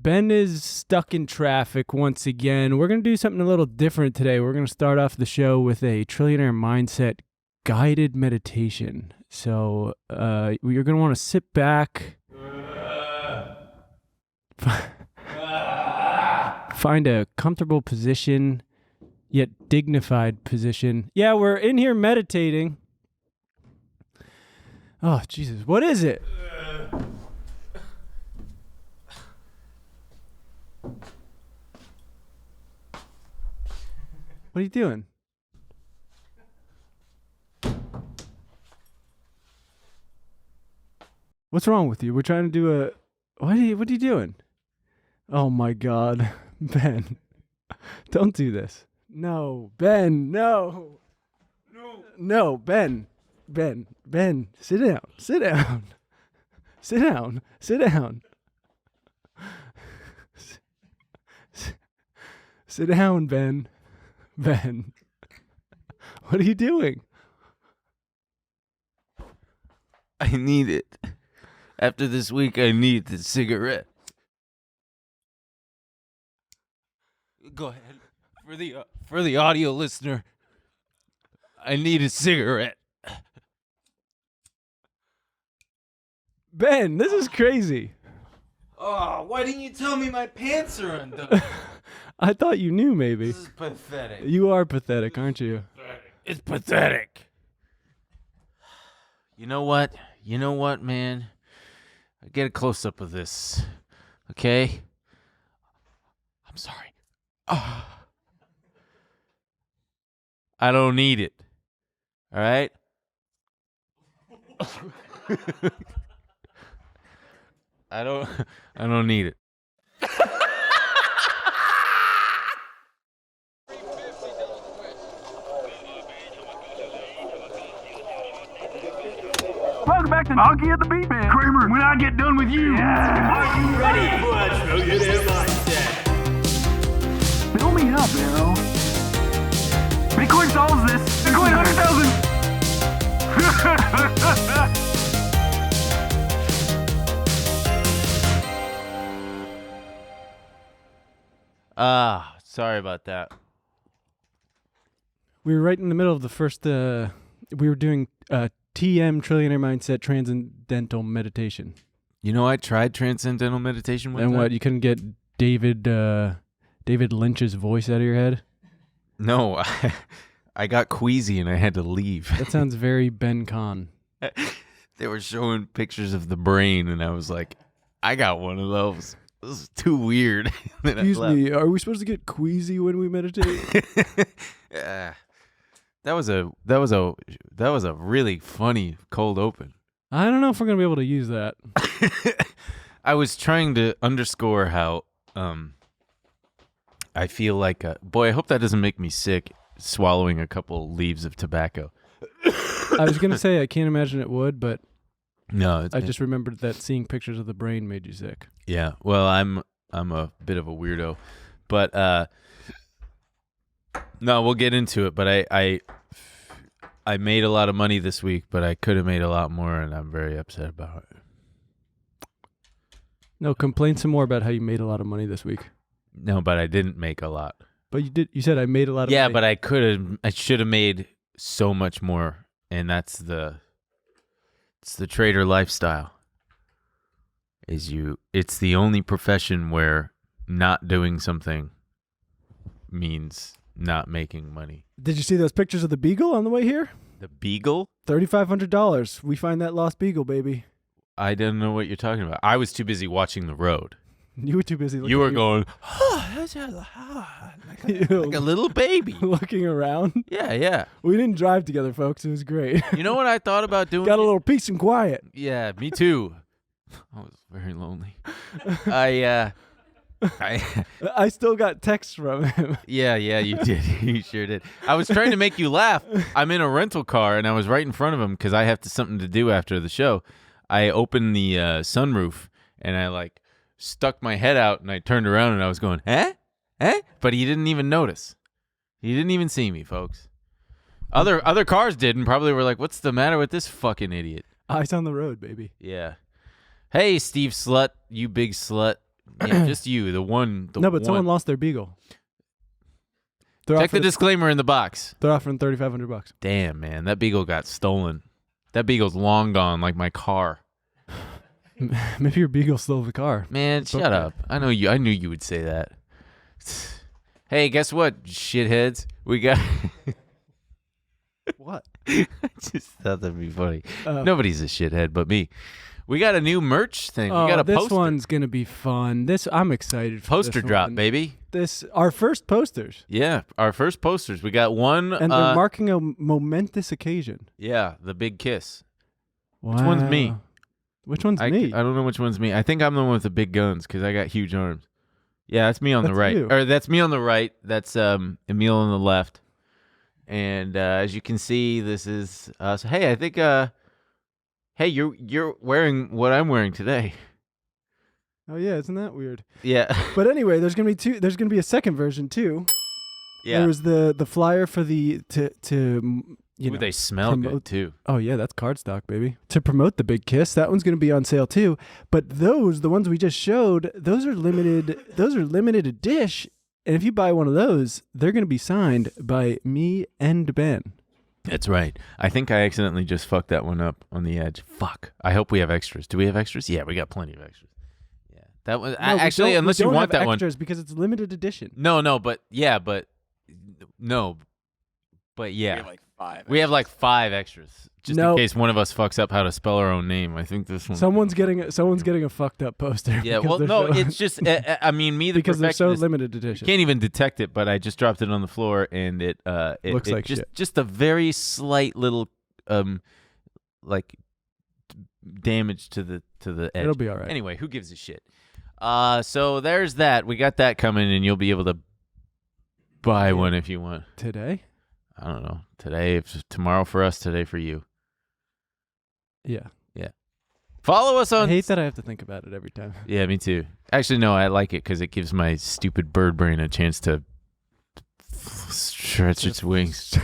Ben is stuck in traffic once again. We're going to do something a little different today. We're going to start off the show with a Trillionaire Mindset guided meditation. So you're going to want to sit back, find a comfortable position, yet dignified position. Yeah, we're in here meditating. Oh, Jesus. What is it? What are you doing? What's wrong with you? We're trying to do a... What are you doing? Oh, my God. Ben. Don't do this. No. Ben, no. No, Ben. Ben. Sit down. Sit down. Sit down. Sit down. Sit down, Ben. Ben. What are you doing? I need it. After this week, I need the cigarette. Go ahead. For the audio listener, I need a cigarette. Ben, this is crazy. Oh, why didn't you tell me my pants are undone? I thought you knew, maybe. This is pathetic. You are pathetic, aren't you? It's pathetic. You know what? You know what, man? Get a close-up of this, okay? I'm sorry. Oh. I don't need it. All right? I don't need it. Welcome back to Hockey at the Beat Man. Kramer, when I get done with you. Yeah. Are you ready for a Trillionaire Mindset? Fill me up, Arrow. Bitcoin solves this. Bitcoin 100,000. Sorry about that. We were right in the middle of the first... we were doing... TM, Trillionaire Mindset, Transcendental Meditation. You know, I tried Transcendental Meditation one time. And what, you couldn't get David Lynch's voice out of your head? No, I got queasy and I had to leave. That sounds very Ben Kahn. They were showing pictures of the brain, and I was like, I got one of those. This is too weird. Excuse me, are we supposed to get queasy when we meditate? That was a really funny cold open. I don't know if we're gonna be able to use that. I was trying to underscore how I feel like boy. I hope that doesn't make me sick. Swallowing a couple leaves of tobacco. I was gonna say I can't imagine it would, but no, I just remembered that seeing pictures of the brain made you sick. Yeah, well, I'm a bit of a weirdo, but no, we'll get into it. But I made a lot of money this week, but I could have made a lot more, and I'm very upset about it. No, complain some more about how you made a lot of money this week. No, but I didn't make a lot. But you did. You said I made a lot of money. Yeah, but I should have made so much more, and it's the trader lifestyle. It's the only profession where not doing something means not making money. Did you see those pictures of the Beagle on the way here? The Beagle? $3,500. We find that lost Beagle, baby. I didn't know what you're talking about. I was too busy watching the road. You were too busy looking. You were going, like a little baby. Looking around. Yeah. We didn't drive together, folks. It was great. You know what I thought about doing? Got a little peace and quiet. Yeah, me too. I was very lonely. I still got texts from him. Yeah, you did. You sure did. I was trying to make you laugh. I'm in a rental car, and I was right in front of him because I have something to do after the show. I opened the sunroof, and I stuck my head out, and I turned around, and I was going, eh? But he didn't even notice. He didn't even see me, folks. Other cars did, and probably were like, what's the matter with this fucking idiot? Eyes on the road, baby. Yeah. Hey, Steve Slut, you big slut. Yeah, just you, the one. No, but one. someone lost their Beagle. Check the disclaimer in the box. They're offering $3,500. Damn, man, that Beagle got stolen. That Beagle's long gone, like my car. Maybe your Beagle stole the car. Man, shut up. I knew you would say that. Hey, guess what, shitheads? We got. What? I just thought that'd be funny. Nobody's a shithead but me. We got a new merch thing. We got a this poster. one's gonna be fun. I'm excited for Poster this drop, one. baby. Our first posters, Yeah, our first posters. We got one. and they're marking a momentous occasion. Yeah, the big kiss. Wow. Which one's me? Which one's me? I don't know which one's me. I think I'm the one with the big guns because I got huge arms. Yeah, that's me on the That's right. you. Or that's me on the right. That's Emil on the left. And as you can see, this is us. Hey, I think hey, you're wearing what I'm wearing today. Oh yeah, isn't that weird? Yeah. But anyway, there's gonna be two. There's gonna be a second version too. Yeah. There was the flyer for the Ooh, they smell good too. Oh yeah, that's cardstock, baby. To promote the big kiss, that one's going to be on sale too. But the ones we just showed, those are limited. Those are limited edition. And if you buy one of those, they're going to be signed by me and Ben. That's right. I think I accidentally just fucked that one up on the edge. Fuck. I hope we have extras. Do we have extras? Yeah, we got plenty of extras. Yeah, that was actually, unless you want that one, extras because it's limited edition. No, but yeah. We have like 5 extras, just in case one of us fucks up how to spell our own name. I think this one. Someone's getting a fucked up poster. Yeah, well, no, it's just. I mean, me, the because they're so perfectionist, limited edition. can't even detect it, but I just dropped it on the floor, and it looks like just, shit. Just a very slight little like damage to the edge. It'll be all right. Anyway, who gives a shit? So there's that. We got that coming, and you'll be able to buy one if you want. Today? I don't know. Today, tomorrow for us, today for you. Yeah. Follow us on. I hate that I have to think about it every time. Yeah, me too. Actually, no, I like it because it gives my stupid bird brain a chance to stretch its wings.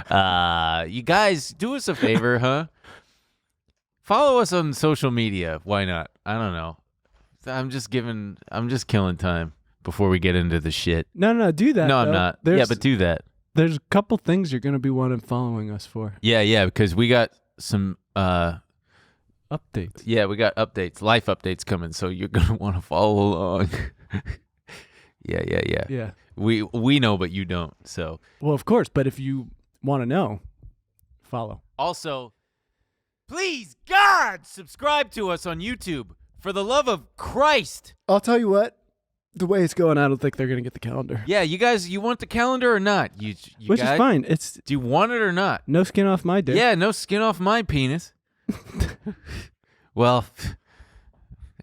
You guys, do us a favor, huh? Follow us on social media. Why not? I don't know. I'm just killing time before we get into the shit. No, do that. No, I'm though. not. There's, Yeah, but do that. There's a couple things you're going to be wanting following us for. Yeah, because we got some Updates. Yeah, we got updates, life updates coming, so you're gonna want to follow along. Yeah. Yeah. We know, but you don't. So Well, of course, but if you want to know, follow. also, please, God, subscribe to us on YouTube. For the love of Christ. I'll tell you what. The way it's going, I don't think they're going to get the calendar. Yeah, you guys, you want the calendar or not? Which is fine. Do you want it or not? No skin off my dick. Yeah, no skin off my penis. Well,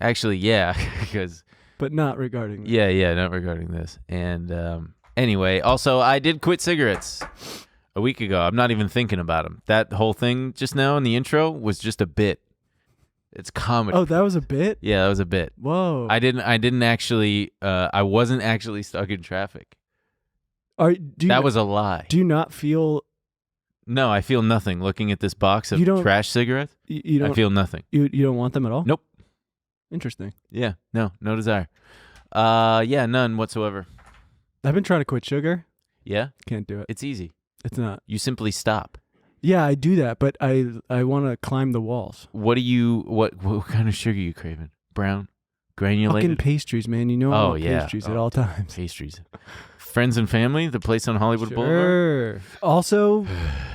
actually, yeah, because. But not regarding this. Yeah, not regarding this. And anyway, also, I did quit cigarettes a week ago. I'm not even thinking about them. That whole thing just now in the intro was just a bit. It's comedy. Oh, that was a bit? Yeah, that was a bit. Whoa. I didn't actually. I wasn't actually stuck in traffic. That was a lie. Do you not feel? No, I feel nothing. Looking at this box of trash cigarettes, you don't, I feel nothing. You don't want them at all? Nope. Interesting. Yeah, no desire. Yeah, none whatsoever. I've been trying to quit sugar. Yeah, Can't do it. it's easy. It's not. You simply stop. Yeah, I do that, but I want to climb the walls. What kind of sugar you craving? Brown, granulated. Fucking pastries, man. You know I want pastries at all times. Pastries. Friends and Family, the place on Hollywood Boulevard. Sure. Also,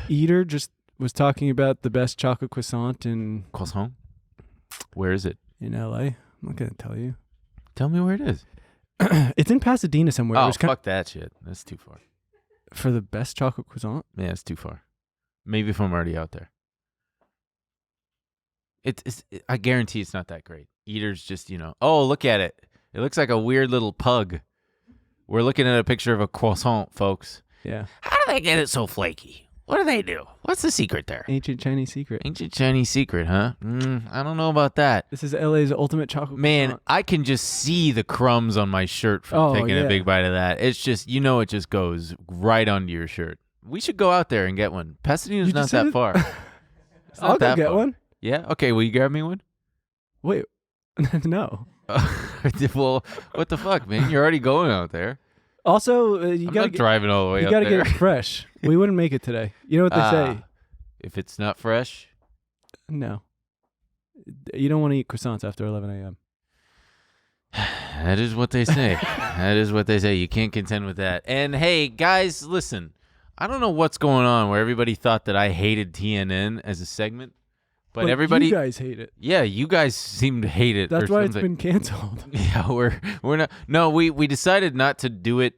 Eater just was talking about the best chocolate croissant in Croissant. Where is it? LA. I'm not gonna tell you. Tell me where it is. It's in Pasadena somewhere. Oh, fuck that shit. That's too far. For the best chocolate croissant? Yeah, it's too far. Maybe if I'm already out there. I guarantee it's not that great. Eater's just, oh, look at it. It looks like a weird little pug. We're looking at a picture of a croissant, folks. Yeah. How do they get it so flaky? What do they do? What's the secret there? Ancient Chinese secret. Ancient Chinese secret, huh? I don't know about that. This is LA's ultimate chocolate Man, croissant. I can just see the crumbs on my shirt from taking a big bite of that. It's just, it just goes right onto your shirt. We should go out there and get one. Pasadena's not that far. It's not I'll go that get far. one. Yeah? Okay, will you grab me one? Wait, No. Well, what the fuck, man? You're already going out there. Also, you I'm gotta not driving all the way you up gotta there. get it fresh. We wouldn't make it today. You know what they say? If it's not fresh, No. You don't want to eat croissants after 11 a.m. that is what they say. That is what they say. You can't contend with that. And hey, guys, listen. I don't know what's going on where everybody thought that I hated TNN as a segment, but everybody, you guys hate it. yeah, you guys seem to hate it. That's or why it's something. been canceled. Yeah, we're not. No, we decided not to do it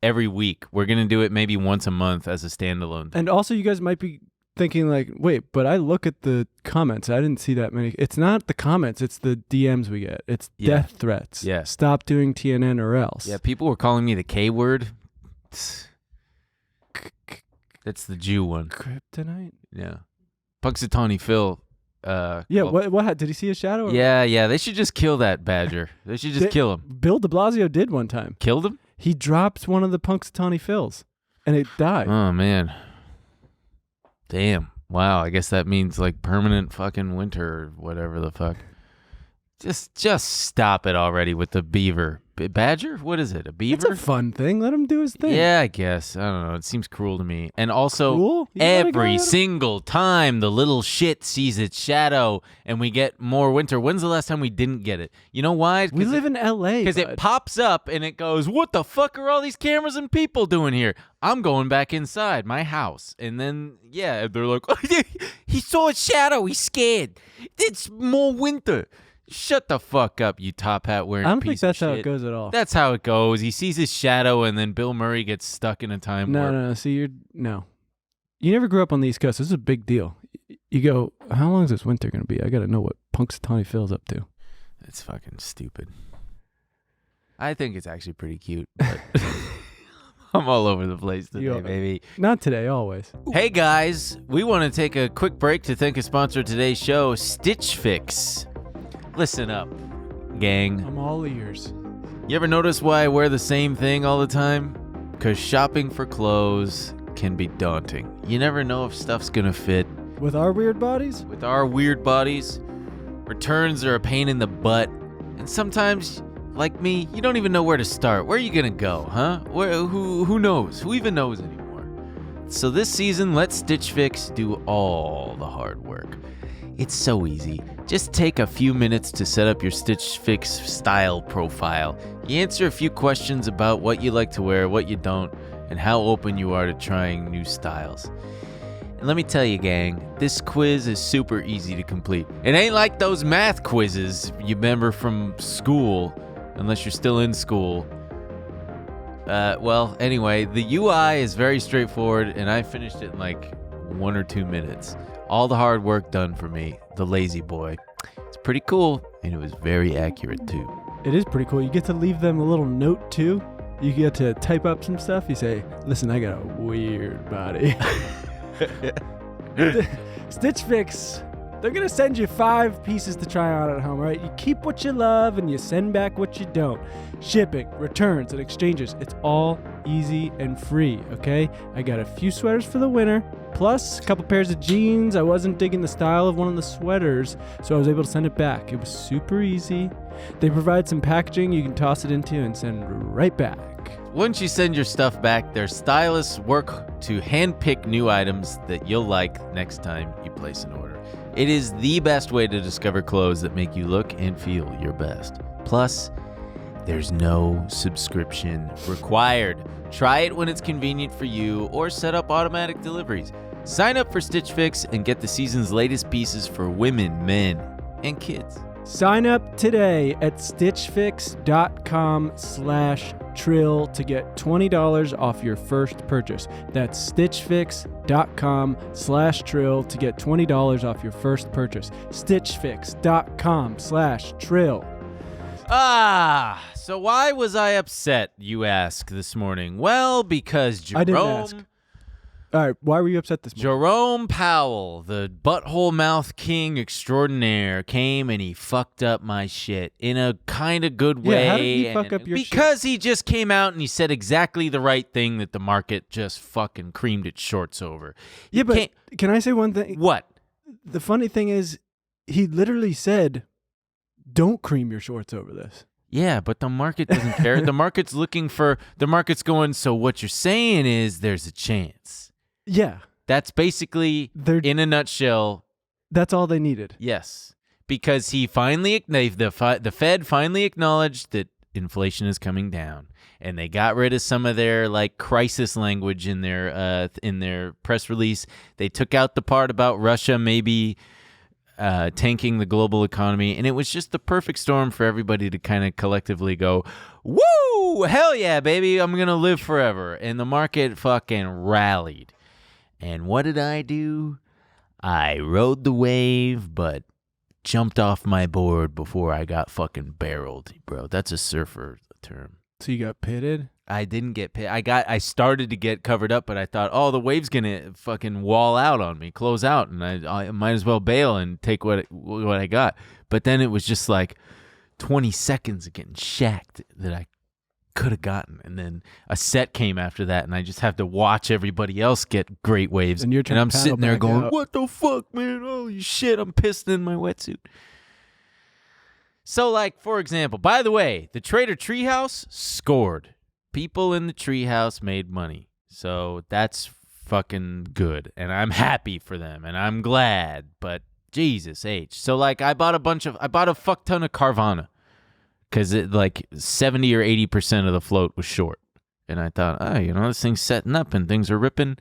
every week. We're gonna do it maybe once a month as a standalone. And also, you guys might be thinking like, wait, but I look at the comments. I didn't see that many. It's not the comments. It's the DMs we get. It's death threats. Yeah. Stop doing TNN or else. Yeah, people were calling me the K word. That's the Jew one. Kryptonite? Yeah. Punxsutawney Phil. Yeah, called- what did he see a shadow? Or? Yeah. They should just kill that badger. They should just kill him. Bill de Blasio did one time. Killed him? He dropped one of the Punxsutawney Phils, and it died. Oh, man. Damn. Wow, I guess that means like permanent fucking winter or whatever the fuck. Just stop it already with the beaver. Badger? What is it? A beaver? It's a fun thing. Let him do his thing. Yeah, I guess. I don't know. It seems cruel to me. And also, Cruel? You gotta go every at him. single time the little shit sees its shadow and we get more winter. When's the last time we didn't get it? You know why? We live in L.A. Because it bud. pops up and it goes, what the fuck are all these cameras and people doing here? I'm going back inside my house. And then, yeah, they're like, oh, he saw a shadow. He's scared. It's more winter. Shut the fuck up, you top hat wearing I don't piece think that's of how shit. it goes at all. That's how it goes. He sees his shadow, and then Bill Murray gets stuck in a time warp. No. See, no. You never grew up on the East Coast. This is a big deal. You go, how long is this winter going to be? I got to know what Punxsutawney Phil's up to. It's fucking stupid. I think it's actually pretty cute, but I'm all over the place today, You are. baby. Not today, always. Hey, guys. We want to take a quick break to thank a sponsor of today's show, Stitch Fix. Listen up, gang. I'm all ears. You ever notice why I wear the same thing all the time? Because shopping for clothes can be daunting. You never know if stuff's gonna fit. With our weird bodies? With our weird bodies, returns are a pain in the butt. And sometimes, like me, you don't even know where to start. Where are you gonna go, huh? Who knows? Who even knows anymore? So this season, let Stitch Fix do all the hard work. It's so easy. Just take a few minutes to set up your Stitch Fix style profile. You answer a few questions about what you like to wear, what you don't, and how open you are to trying new styles. And let me tell you, gang, this quiz is super easy to complete. It ain't like those math quizzes you remember from school, unless you're still in school. Well, anyway, the UI is very straightforward, and I finished it in like 1 or 2 minutes. All the hard work done for me, the lazy boy. It's pretty cool, and it was very accurate too. It is pretty cool. You get to leave them a little note, too. You get to type up some stuff. You say, listen, I got a weird body. Stitch Fix. They're going to send you 5 pieces to try on at home, right? You keep what you love and you send back what you don't. Shipping, returns, and exchanges. It's all easy and free, okay? I got a few sweaters for the winter, plus a couple pairs of jeans. I wasn't digging the style of one of the sweaters, so I was able to send it back. It was super easy. They provide some packaging you can toss it into and send right back. Once you send your stuff back, their stylists work to handpick new items that you'll like next time you place an order. It is the best way to discover clothes that make you look and feel your best. Plus, there's no subscription required. Try it when it's convenient for you or set up automatic deliveries. Sign up for Stitch Fix and get the season's latest pieces for women, men, and kids. Sign up today at stitchfix.com/trill to get $20 off your first purchase. That's stitchfix.com/trill to get $20 off your first purchase. stitchfix.com/trill. So why was I upset, you ask, this morning? Well, because I didn't ask. All right, why were you upset this morning? Jerome Powell, the butthole mouth king extraordinaire, came and he fucked up my shit in a kind of good way. Yeah, how did he fuck up your shit? Because he just came out and he said exactly the right thing that the market just fucking creamed its shorts over. Yeah, but can I say one thing? What? The funny thing is, he literally said don't cream your shorts over this. Yeah, but the market doesn't care. The market's going, so what you're saying is there's a chance. Yeah. That's basically, in a nutshell. That's all they needed. Yes. Because the Fed finally acknowledged that inflation is coming down. And they got rid of some of their like crisis language in their press release. They took out the part about Russia maybe tanking the global economy, and it was just the perfect storm for everybody to kind of collectively go, woo, hell yeah, baby, I'm going to live forever. And the market fucking rallied. And what did I do? I rode the wave, but jumped off my board before I got fucking barreled, bro. That's a surfer term. So you got pitted? I didn't get pit. I started to get covered up, but I thought, oh, the wave's gonna fucking wall out on me, close out, and I might as well bail and take what I got. But then it was just like 20 seconds of getting shacked that I could have gotten, and then a set came after that, and I just have to watch everybody else get great waves, and I'm sitting there going, out. What the fuck, man? Holy shit, I'm pissed in my wetsuit. So, like, for example, by the way, the Trader Treehouse scored. People in the treehouse made money. So that's fucking good. And I'm happy for them. And I'm glad. But Jesus H. So, like, I bought a fuck ton of Carvana. Because it, like, 70 or 80% of the float was short. And I thought, this thing's setting up and things are ripping.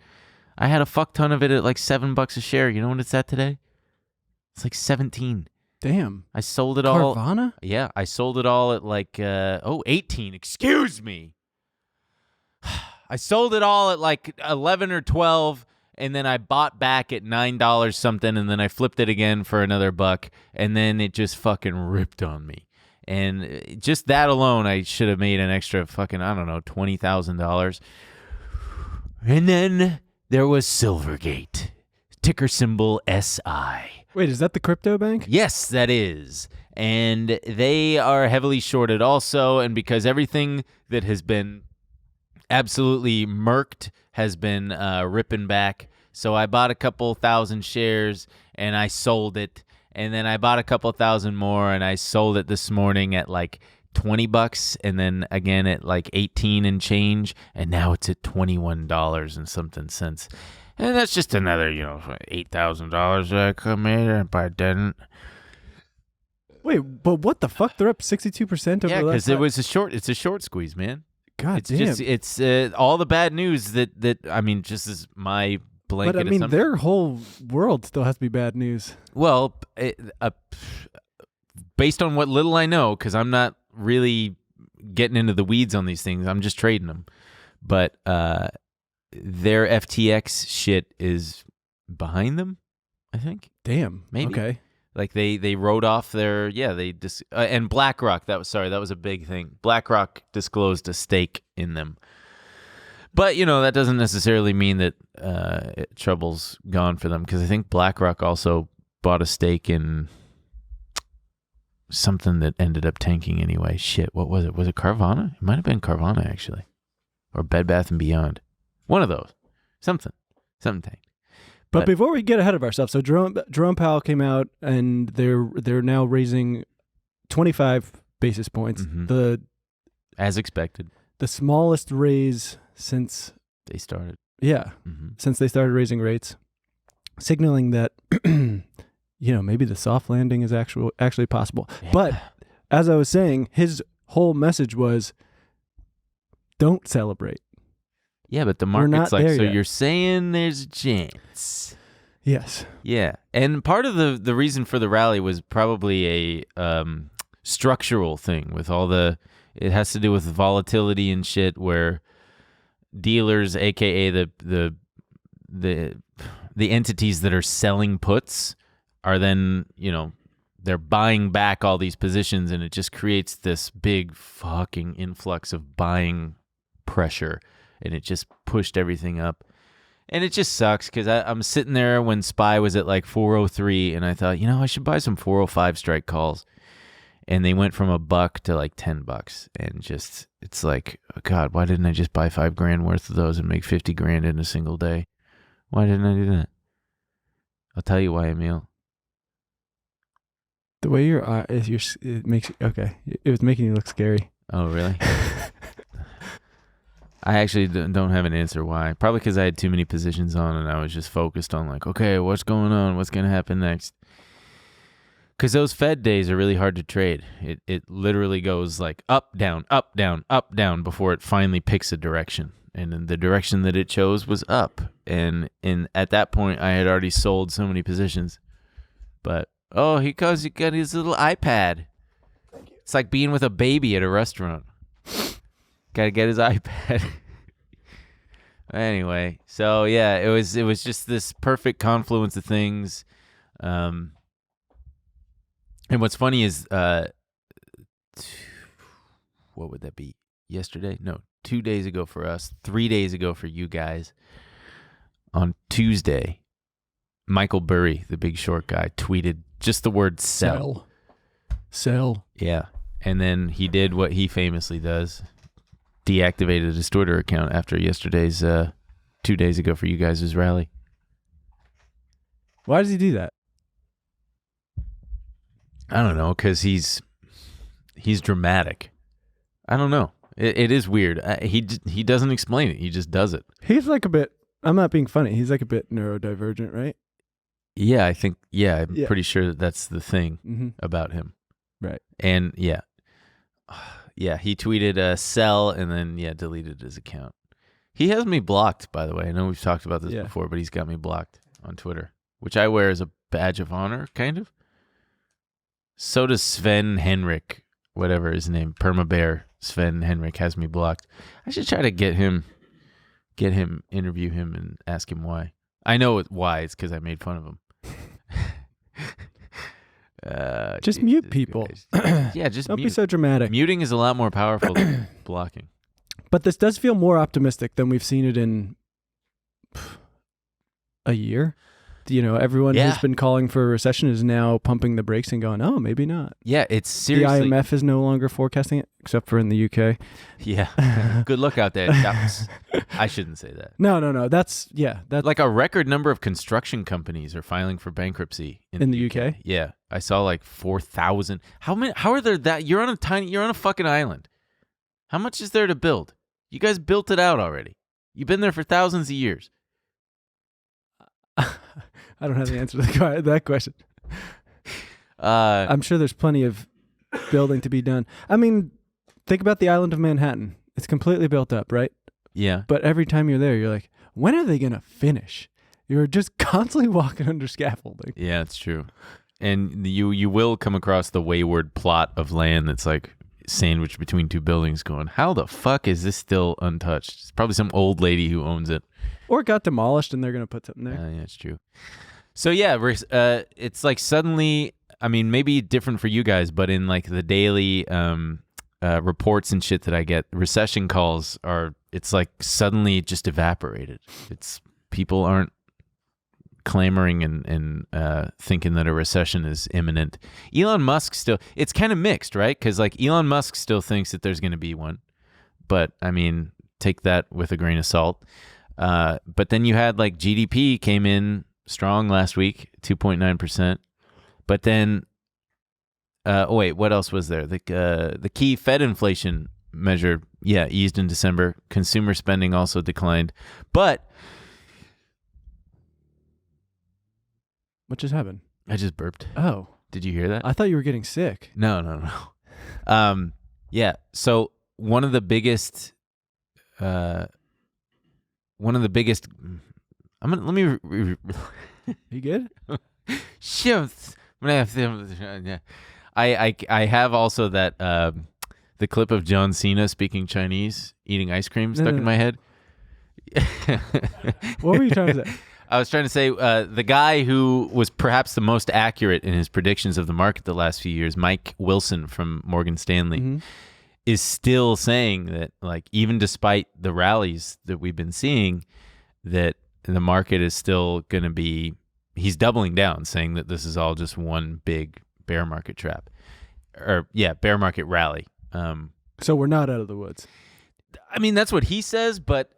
I had a fuck ton of it at like $7 a share. You know what it's at today? It's like 17. Damn. I sold it all. Carvana? Yeah, I sold it all at like 18. Excuse me. I sold it all at like 11 or 12, and then I bought back at $9 something, and then I flipped it again for another $1, and then it just fucking ripped on me. And just that alone, I should have made an extra fucking, I don't know, $20,000. And then there was Silvergate, ticker symbol SI. Wait, is that the crypto bank? Yes, that is. And they are heavily shorted also, and because everything that has been absolutely murked has been ripping back. So I bought a couple thousand shares, and I sold it. And then I bought a couple thousand more, and I sold it this morning at like $20, and then again at like 18 and change, and now it's at $21 and something cents. And that's just another, $8,000 that I could have made if I didn't. Wait, but what the fuck? They're up 62% over Yeah, because it's a short squeeze, man. God damn. It's all the bad news that just as my blanket But I mean, assumption. their whole world still has to be bad news. Well, based on what little I know, because I'm not really getting into the weeds on these things, I'm just trading them. But their FTX shit is behind them, I think. Damn. Maybe. Okay. Like they wrote off their and BlackRock, that was a big thing. BlackRock disclosed a stake in them. But, that doesn't necessarily mean that trouble's gone for them, because I think BlackRock also bought a stake in something that ended up tanking anyway. Shit, what was it? Was it Carvana? It might have been Carvana, actually. Or Bed Bath & Beyond. One of those. Something tanked. But before we get ahead of ourselves, so Jerome Powell came out, and they're now raising 25 basis points. Mm-hmm. As expected. The smallest raise since they started. Yeah, since they started raising rates, signaling that maybe the soft landing is actually possible. Yeah. But as I was saying, his whole message was, don't celebrate. Yeah, but the market's like, so yet. You're saying there's a chance. Yes. Yeah. And part of the reason for the rally was probably a structural thing with it has to do with volatility and shit, where dealers, aka the entities that are selling puts, are then, they're buying back all these positions, and it just creates this big fucking influx of buying pressure. And it just pushed everything up. And it just sucks, because I'm sitting there when SPY was at like 403, and I thought, I should buy some 405 strike calls. And they went from $1 to like $10. And just, it's like, oh God, why didn't I just buy $5,000 worth of those and make $50,000 in a single day? Why didn't I do that? I'll tell you why, Emil. The way your eye is, it makes okay. It was making you look scary. Oh, really? I actually don't have an answer why. Probably because I had too many positions on and I was just focused on like, okay, what's going on? What's going to happen next? Because those Fed days are really hard to trade. It literally goes like up, down, up, down, up, down before it finally picks a direction. And then the direction that it chose was up. And at that point, I had already sold so many positions. But, oh, he got his little iPad. It's like being with a baby at a restaurant. Got to get his iPad. Anyway, so yeah, it was just this perfect confluence of things. And what's funny is, what would that be? Yesterday? No, 2 days ago for us, 3 days ago for you guys. On Tuesday, Michael Burry, the Big Short guy, tweeted just the word sell. Sell. Yeah. And then he did what he famously does. Deactivated his Twitter account after yesterday's 2 days ago for you guys' rally. Why does he do that? I don't know, because he's dramatic. I don't know. It is weird. He doesn't explain it. He just does it. He's like a bit. I'm not being funny. He's like a bit neurodivergent, right? Yeah, I think. Yeah, I'm pretty sure that's the thing about him. Right. And yeah. Yeah, he tweeted sell and then, deleted his account. He has me blocked, by the way. I know we've talked about this before, but he's got me blocked on Twitter, which I wear as a badge of honor, kind of. So does Sven Henrik, whatever his name, Permabear Sven Henrik has me blocked. I should try to get him, interview him and ask him why. I know why. It's because I made fun of him. Just mute people. Yeah, just don't mute. be so dramatic. Muting is a lot more powerful than blocking. But this does feel more optimistic than we've seen it in a year. You know, everyone who's been calling for a recession is now pumping the brakes and going, oh, maybe not. Yeah, it's seriously. The IMF is no longer forecasting it, except for in the UK. Yeah. Good luck out there. I shouldn't say that. No. That's like a record number of construction companies are filing for bankruptcy in the UK. Yeah. I saw like 4,000. How are there that? You're on a fucking island. How much is there to build? You guys built it out already. You've been there for thousands of years. I don't have the answer to that question. I'm sure there's plenty of building to be done. I mean, think about the island of Manhattan. It's completely built up, right? Yeah. But every time you're there, you're like, when are they going to finish? You're just constantly walking under scaffolding. Yeah, it's true. And you will come across the wayward plot of land that's like sandwiched between two buildings going, how the fuck is this still untouched? It's probably some old lady who owns it. Or it got demolished and they're going to put something there. Yeah, it's true. So yeah, it's like suddenly, I mean, maybe different for you guys, but in like the daily reports and shit that I get, recession calls it's like suddenly just evaporated. It's people aren't clamoring and thinking that a recession is imminent. Elon Musk still, it's kind of mixed, right? Because like Elon Musk still thinks that there's going to be one, but I mean, take that with a grain of salt. But then you had like GDP came in strong last week, 2.9%. But then, what else was there? The key Fed inflation measure, eased in December. Consumer spending also declined. But what just happened? I just burped. Oh. Did you hear that? I thought you were getting sick. No. So one of the biggest let me You good? Shifts. I have also that the clip of John Cena speaking Chinese, eating ice cream stuck in my head. What were you trying to say? I was trying to say the guy who was perhaps the most accurate in his predictions of the market the last few years, Mike Wilson from Morgan Stanley, is still saying that, like, even despite the rallies that we've been seeing, that the market is still going to be, he's doubling down, saying that this is all just one big bear market trap. Or, bear market rally. So we're not out of the woods. I mean, that's what he says, but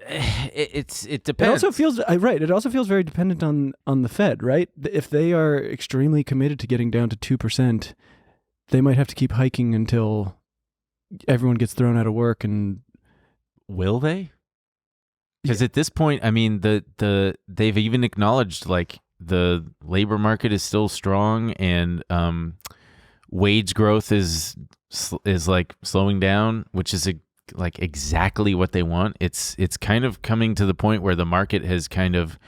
it It depends. also feels right. It also feels very dependent on the Fed, right? If they are extremely committed to getting down to 2%, they might have to keep hiking until everyone gets thrown out of work. And Will they? Because at this point, I mean, they've even acknowledged like the labor market is still strong and wage growth is like slowing down, which is like exactly what they want. It's kind of coming to the point where the market has kind of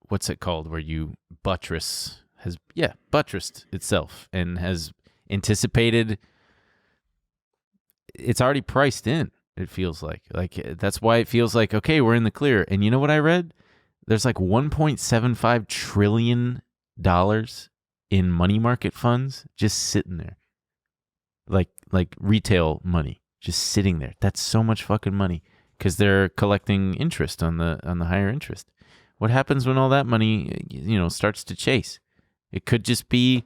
what's it called, where you buttressed itself and has anticipated. It's already priced in. It feels like that's why it feels like, okay, we're in the clear. And you know what I read? There's like $1.75 trillion in money market funds just sitting there, like retail money just sitting there. That's so much fucking money because they're collecting interest on the higher interest. What happens when all that money, starts to chase? It could just be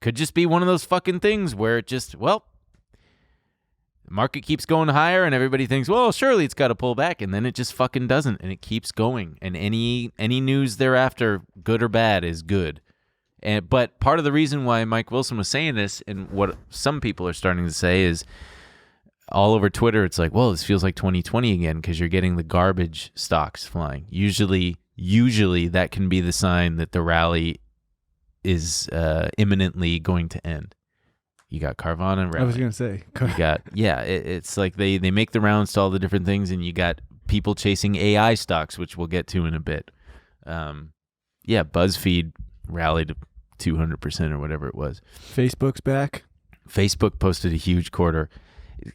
one of those fucking things where it just, well, the market keeps going higher and everybody thinks, well, surely it's got to pull back, and then it just fucking doesn't, and it keeps going. And any news thereafter, good or bad, is good. But part of the reason why Mike Wilson was saying this, and what some people are starting to say, is all over Twitter, it's like, well, this feels like 2020 again because you're getting the garbage stocks flying. Usually that can be the sign that the rally is imminently going to end. You got Carvana rally. I was going to say. You got, it's like they make the rounds to all the different things, and you got people chasing AI stocks, which we'll get to in a bit. Buzzfeed rallied 200% or whatever it was. Facebook's back. Facebook posted a huge quarter.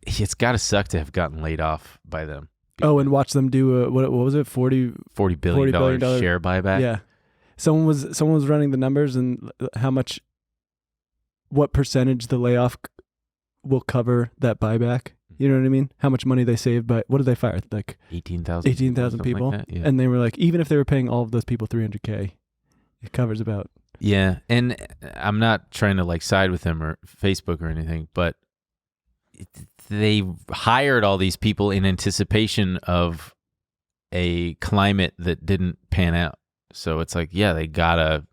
It's got to suck to have gotten laid off by them. Oh, and watch them do what was it? $40 billion share buyback. Yeah. Someone was running the numbers and what percentage the layoff will cover that buyback. You know what I mean? How much money they saved by, what did they fire? Like 18,000 people. Like that, yeah. And they were like, even if they were paying all of those people $300K, it covers about. Yeah. And I'm not trying to like side with them or Facebook or anything, but they hired all these people in anticipation of a climate that didn't pan out. So it's like, yeah, they gotta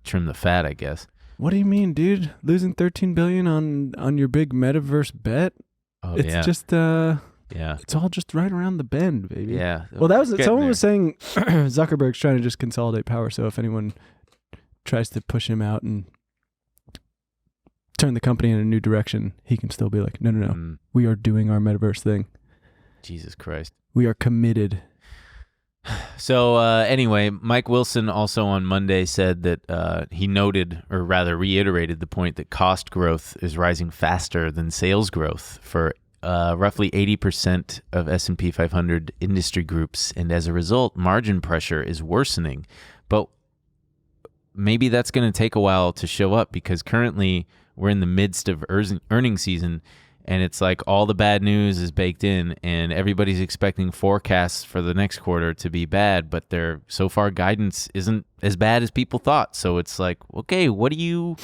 trim the fat, I guess. What do you mean, dude? Losing $13 billion on your big metaverse bet? Oh, it's yeah. just yeah. It's all just right around the bend, baby. Yeah. Well, that was someone there. was saying Zuckerberg's trying to just consolidate power. So if anyone tries to push him out and turn the company in a new direction, he can still be like, no. We are doing our metaverse thing. Jesus Christ. We are committed. So anyway, Mike Wilson also on Monday said that he noted, or rather reiterated the point that cost growth is rising faster than sales growth for roughly 80% of S&P 500 industry groups. And as a result, margin pressure is worsening. But maybe that's going to take a while to show up because currently we're in the midst of earnings season. And it's like all the bad news is baked in and everybody's expecting forecasts for the next quarter to be bad, but their so far guidance isn't as bad as people thought. So it's like, okay, what do you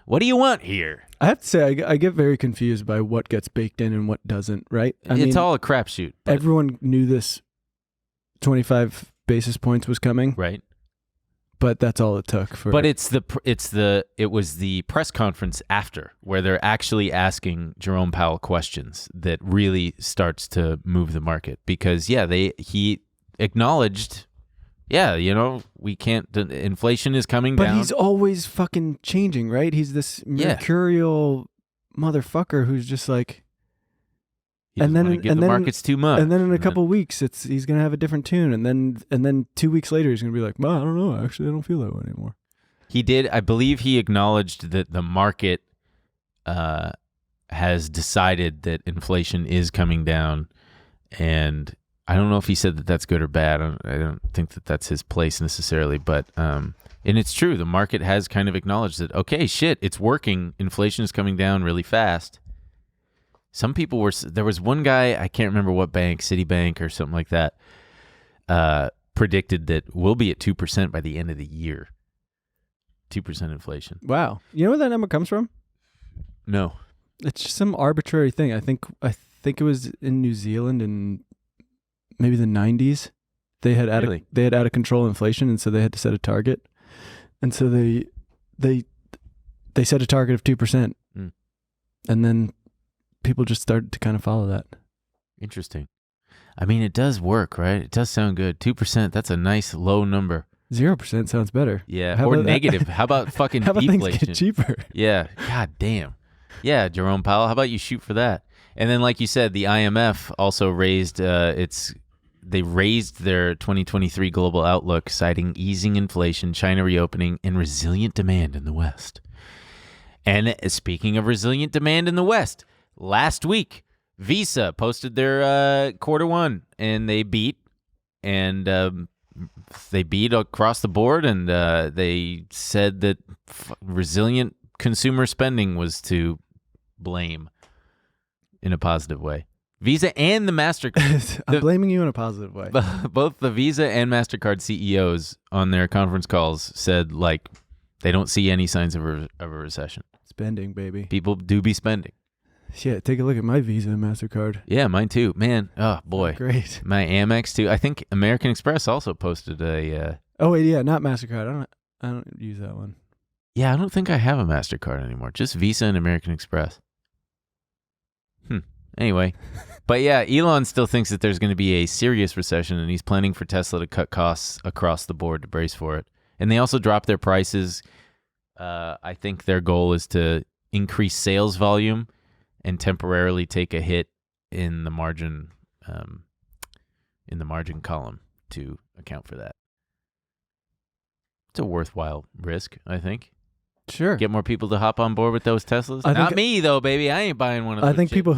want here? I have to say, I get very confused by what gets baked in and what doesn't, right? I It's mean, all a crapshoot. everyone knew this 25 basis points was coming, Right. but that's all it took for. But it was the press conference after where they're actually asking Jerome Powell questions that really starts to move the market because he acknowledged, we can't. Inflation is coming down. But he's always fucking changing, right? He's this mercurial motherfucker who's just like. He doesn't want to give the markets too much. And then in a couple weeks, he's gonna have a different tune, and then 2 weeks later, he's gonna be like, "Well, I don't know. Actually, I don't feel that way anymore." He did. I believe he acknowledged that the market has decided that inflation is coming down, and I don't know if he said that that's good or bad. I don't think that that's his place necessarily, but and it's true. The market has kind of acknowledged that. Okay, shit, it's working. Inflation is coming down really fast. Some people there was one guy, I can't remember what bank, Citibank or something like that, predicted that we'll be at 2% by the end of the year. 2% inflation. Wow. You know where that number comes from? No. It's just some arbitrary thing. I think it was in New Zealand in maybe the 90s. They had out of control inflation, and so they had to set a target. And so they set a target of 2%. And then people just started to kind of follow that. Interesting. I mean, it does work, right? It does sound good. 2%, that's a nice low number. 0% sounds better. Yeah, or negative. How about fucking deflation? Things get cheaper? Yeah, god damn. Yeah, Jerome Powell, how about you shoot for that? And then, like you said, the IMF also raised they raised their 2023 global outlook, citing easing inflation, China reopening, and resilient demand in the West. And speaking of resilient demand in the West, last week, Visa posted their quarter one, and they beat, across the board, and they said that resilient consumer spending was to blame in a positive way. Visa and the MasterCard. I'm blaming you in a positive way. Both the Visa and MasterCard CEOs on their conference calls said, like, they don't see any signs of a recession. Spending, baby. People do be spending. Yeah, take a look at my Visa and MasterCard. Yeah, mine too. Man, oh boy. Great. My Amex too. I think American Express also posted a... Oh, wait, yeah, not MasterCard. I don't use that one. Yeah, I don't think I have a MasterCard anymore. Just Visa and American Express. Anyway. But yeah, Elon still thinks that there's going to be a serious recession, and he's planning for Tesla to cut costs across the board to brace for it. And they also dropped their prices. I think their goal is to increase sales volume and temporarily take a hit in the margin column to account for that. It's a worthwhile risk, I think. Sure. Get more people to hop on board with those Teslas. Not me though, baby. I ain't buying one of those. I think people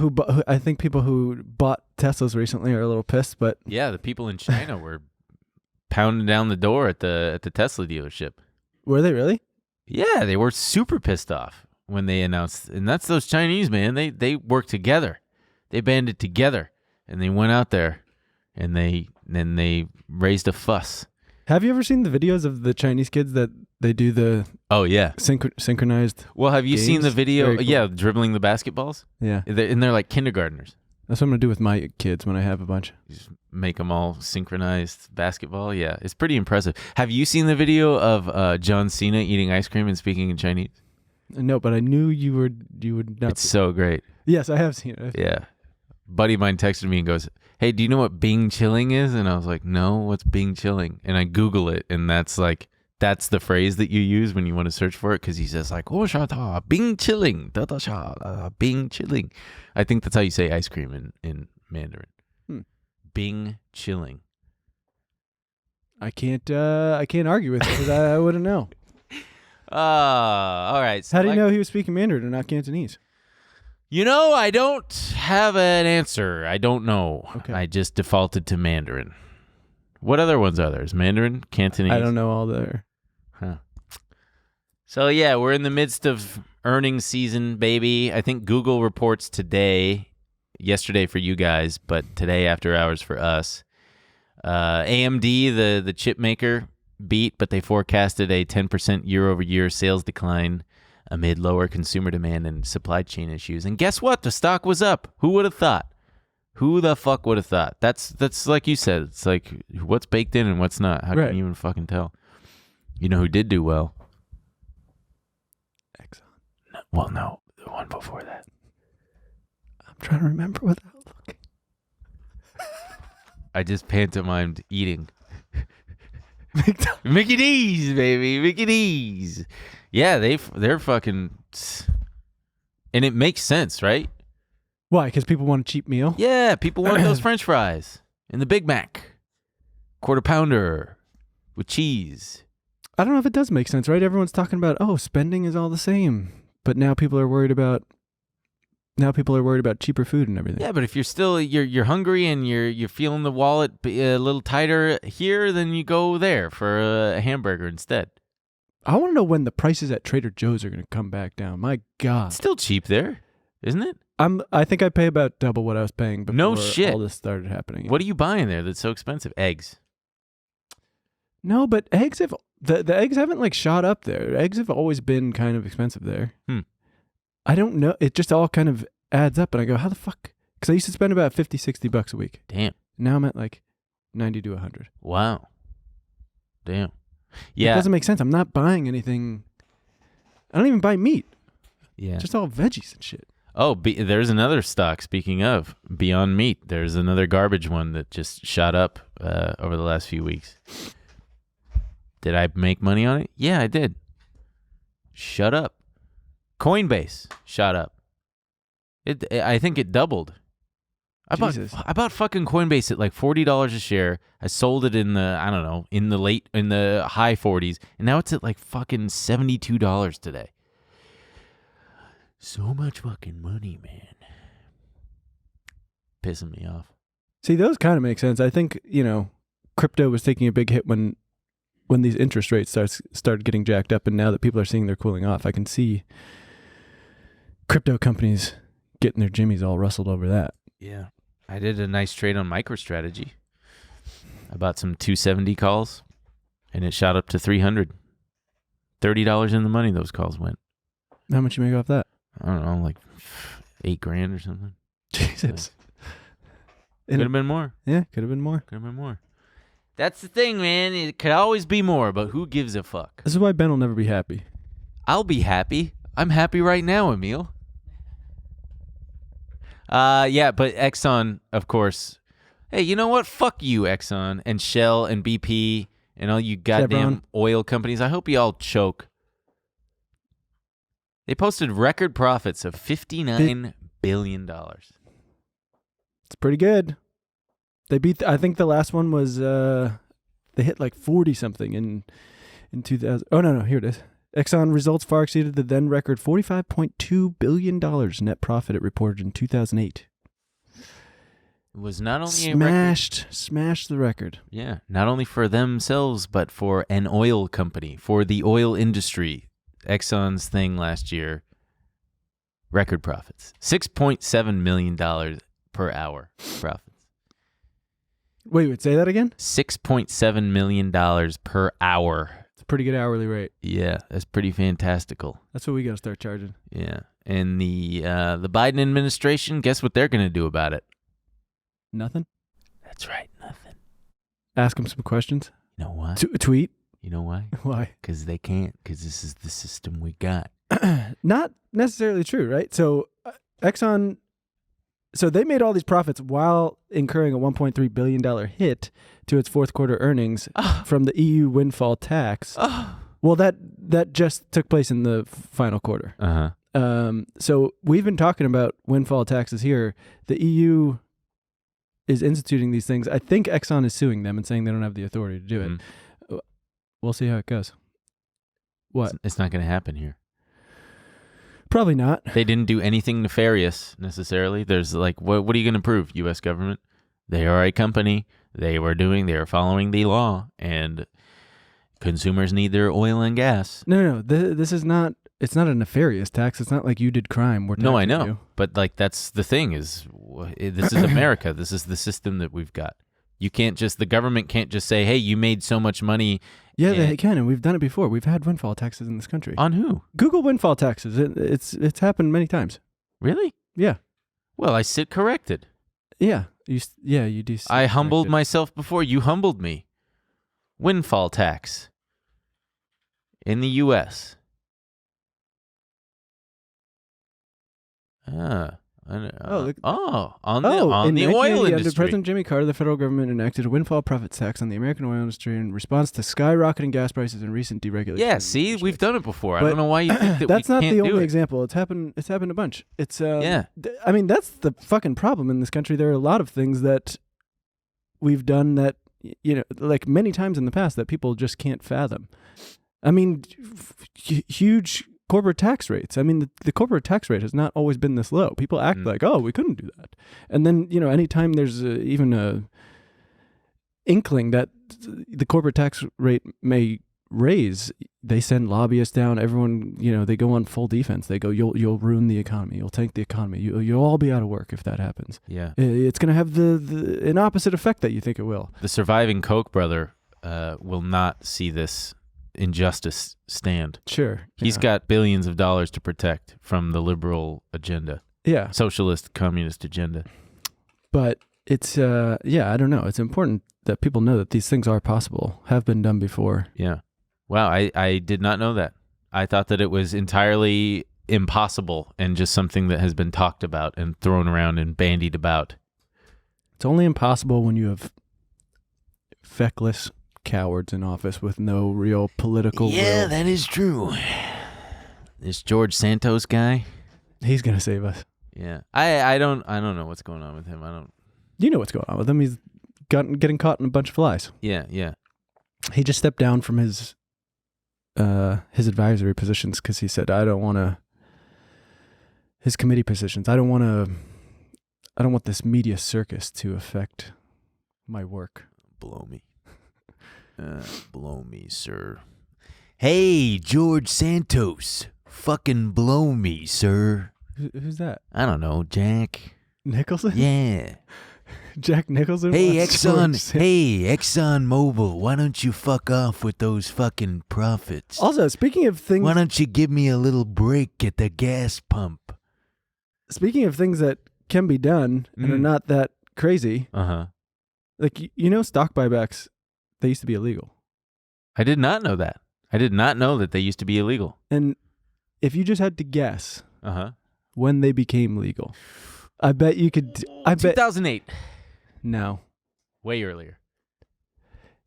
who bought Teslas recently are a little pissed, but yeah, the people in China were pounding down the door at the Tesla dealership. Were they really? Yeah, they were super pissed off when they announced, and that's those Chinese, man. They work together. They banded together, and they went out there, and they raised a fuss. Have you ever seen the videos of the Chinese kids that they do the synchronized? Well, have you seen the video? Very cool. Yeah, dribbling the basketballs. Yeah, and they're like kindergartners. That's what I'm gonna do with my kids when I have a bunch. Just make them all synchronized basketball. Yeah, it's pretty impressive. Have you seen the video of John Cena eating ice cream and speaking in Chinese? No, but I knew you would not. It's so great. Yes, I have seen it. Yeah. Buddy of mine texted me and goes, "Hey, do you know what Bing chilling is?" And I was like, "No, what's Bing chilling?" And I Google it, and that's the phrase that you use when you want to search for it, because he says like, "Oh, shata, Bing chilling, da da sha, Bing chilling." I think that's how you say ice cream in Mandarin. Bing chilling. I can't argue with it because I wouldn't know. All right. So how do you know he was speaking Mandarin and not Cantonese? I don't have an answer. I don't know. Okay. I just defaulted to Mandarin. What other ones are there? Is Mandarin, Cantonese? I don't know all there. Huh. So, yeah, we're in the midst of earnings season, baby. I think Google reports yesterday for you guys, but today after hours for us. AMD, the chip maker, beat, but they forecasted a 10% year-over-year sales decline amid lower consumer demand and supply chain issues. And guess what? The stock was up. Who would have thought? Who the fuck would have thought? That's like you said. It's like what's baked in and what's not. How can you even fucking tell? You know who did do well? Exxon. No, the one before that. I'm trying to remember without looking. I just pantomimed eating. Mickey D's, baby. Mickey D's. Yeah, they're fucking... And it makes sense, right? Why? Because people want a cheap meal? Yeah, people want those French fries and the Big Mac. Quarter pounder with cheese. I don't know if it does make sense, right? Everyone's talking about, spending is all the same. But now people are worried about cheaper food and everything. Yeah, but if you're still you're hungry and you're feeling the wallet a little tighter here, then you go there for a hamburger instead. I want to know when the prices at Trader Joe's are going to come back down. My God. It's still cheap there, isn't it? I think I pay about double what I was paying before no shit. all this started happening. What are you buying there that's so expensive? Eggs. No, but eggs the eggs haven't shot up there. Eggs have always been kind of expensive there. I don't know. It just all kind of adds up, and I go, how the fuck? Because I used to spend about $50-$60 a week. Damn. Now I'm at like 90 to 100. Wow. Damn. It Yeah. doesn't make sense. I'm not buying anything. I don't even buy meat. Yeah. Just all veggies and shit. Oh, there's another stock. Speaking of Beyond Meat, there's another garbage one that just shot up over the last few weeks. Did I make money on it? Yeah, I did. Shut up. Coinbase shot up. I think it doubled. I bought fucking Coinbase at like $40 a share. I sold it in the in the high 40s, and now it's at like fucking $72 today. So much fucking money, man. Pissing me off. See, those kind of make sense. I think, crypto was taking a big hit when these interest rates started getting jacked up, and now that people are seeing they're cooling off, I can see crypto companies getting their jimmies all rustled over that. Yeah. I did a nice trade on MicroStrategy. I bought some 270 calls, and it shot up to 300. $30 in the money those calls went. How much you make off that? I don't know, like $8,000 or something. Jesus. Could have been more. Yeah, could have been more. Could have been more. That's the thing, man. It could always be more, but who gives a fuck? This is why Ben will never be happy. I'll be happy. I'm happy right now, Emil. Yeah, but Exxon, of course. Hey, you know what? Fuck you, Exxon and Shell and BP and all you goddamn Chevron. oil companies. I hope you all choke. They posted record profits of $59 billion. It's pretty good. They beat. I think the last one was they hit like 40 something in 2000. Oh no, here it is. Exxon results far exceeded the then record $45.2 billion net profit it reported in 2008. It was not only a record. Smashed the record. Yeah, not only for themselves, but for an oil company, for the oil industry. Exxon's thing last year, record profits. $6.7 million per hour profits. Wait, say that again? $6.7 million per hour. It's a pretty good hourly rate. Yeah, that's pretty fantastical. That's what we got to start charging. Yeah, and the Biden administration, guess what they're going to do about it? Nothing? That's right, nothing. Ask them some questions? You know why? Tweet? You know why? Why? Because they can't, because this is the system we got. Not necessarily true, right? So Exxon, so they made all these profits while incurring a $1.3 billion hit to its fourth quarter earnings from the EU windfall tax. Well, that just took place in the final quarter. So we've been talking about windfall taxes here. The EU is instituting these things. I think Exxon is suing them and saying they don't have the authority to do it. We'll see how it goes. What? It's not going to happen here. Probably not. They didn't do anything nefarious necessarily. There's like, what are you going to prove, U.S. government? They are a company. They are following the law, and consumers need their oil and gas. No. This is not. It's not a nefarious tax. It's not like you did crime. No, I know. But like, that's the thing is, this is America. This is the system that we've got. The government can't just say, hey, you made so much money. Yeah, they can, and we've done it before. We've had windfall taxes in this country. On who? Google windfall taxes. It's happened many times. Really? Yeah. Well, I sit corrected. Yeah. You do. I humbled myself before you humbled me. Windfall tax in the U.S. On the oil industry. Under President Jimmy Carter, the federal government enacted a windfall profit tax on the American oil industry in response to skyrocketing gas prices and recent deregulation. Yeah, see, we've done it before. I don't know why you think that that's we not can't the do only it. example. It's happened a bunch. It's yeah. I mean, that's the fucking problem in this country. There are a lot of things that we've done that like many times in the past that people just can't fathom. I mean, huge corporate tax rates. I mean, the corporate tax rate has not always been this low. People act like, oh, we couldn't do that. And then, anytime there's even a inkling that the corporate tax rate may raise, they send lobbyists down. Everyone, they go on full defense. They go, you'll ruin the economy. You'll tank the economy. You'll all be out of work if that happens. Yeah. It's going to have an opposite effect that you think it will. The surviving Koch brother will not see this injustice stand. Sure. He's got billions of dollars to protect from the liberal agenda, Yeah. socialist, communist agenda. But it's, I don't know. It's important that people know that these things are possible, have been done before. Yeah. Wow, I did not know that. I thought that it was entirely impossible and just something that has been talked about and thrown around and bandied about. It's only impossible when you have feckless cowards in office with no real political will. That is true. This George Santos guy. He's gonna save us. Yeah, I don't know what's going on with him. I don't. You know what's going on with him. He's getting caught in a bunch of flies. Yeah. He just stepped down from his advisory positions because he said, I don't want to. His committee positions. I don't want this media circus to affect my work. Blow me. Blow me, sir. Hey, George Santos. Fucking blow me, sir. Who's that? I don't know, Jack. Nicholson? Yeah. Jack Nicholson? Hey, What's George Exxon Mobil, why don't you fuck off with those fucking profits? Also, speaking of things... Why don't you give me a little break at the gas pump? Speaking of things that can be done and are not that crazy, like, stock buybacks, they used to be illegal. I did not know that. I did not know that they used to be illegal. And if you just had to guess when they became legal, I bet you could... 2008. No. Way earlier.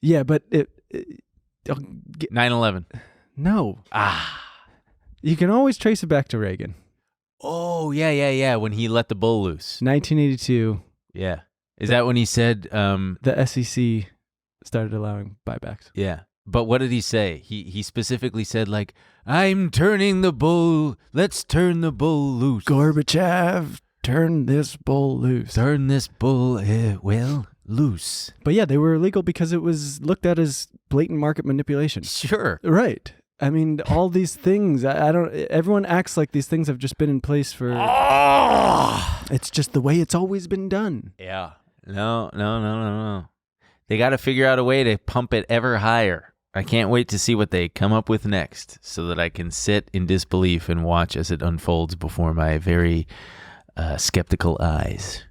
Yeah, but 9/11. No. You can always trace it back to Reagan. Oh, yeah. When he let the bull loose. 1982. Yeah. Is that when he said... the SEC started allowing buybacks. Yeah. But what did he say? He specifically said, like, I'm turning the bull. Let's turn the bull loose. Gorbachev, turn this bull loose. Turn this bull, loose. But yeah, they were illegal because it was looked at as blatant market manipulation. Sure. Right. I mean, all these things, everyone acts like these things have just been in place for... It's just the way it's always been done. Yeah. No. They got to figure out a way to pump it ever higher. I can't wait to see what they come up with next so that I can sit in disbelief and watch as it unfolds before my very skeptical eyes.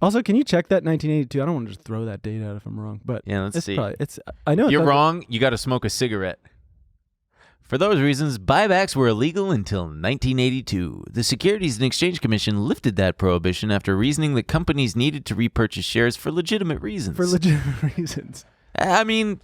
Also, can you check that 1982? I don't want to just throw that date out if I'm wrong, but yeah, let's see. I know you're wrong. You got to smoke a cigarette. For those reasons, buybacks were illegal until 1982. The Securities and Exchange Commission lifted that prohibition after reasoning that companies needed to repurchase shares for legitimate reasons. For legitimate reasons. I mean,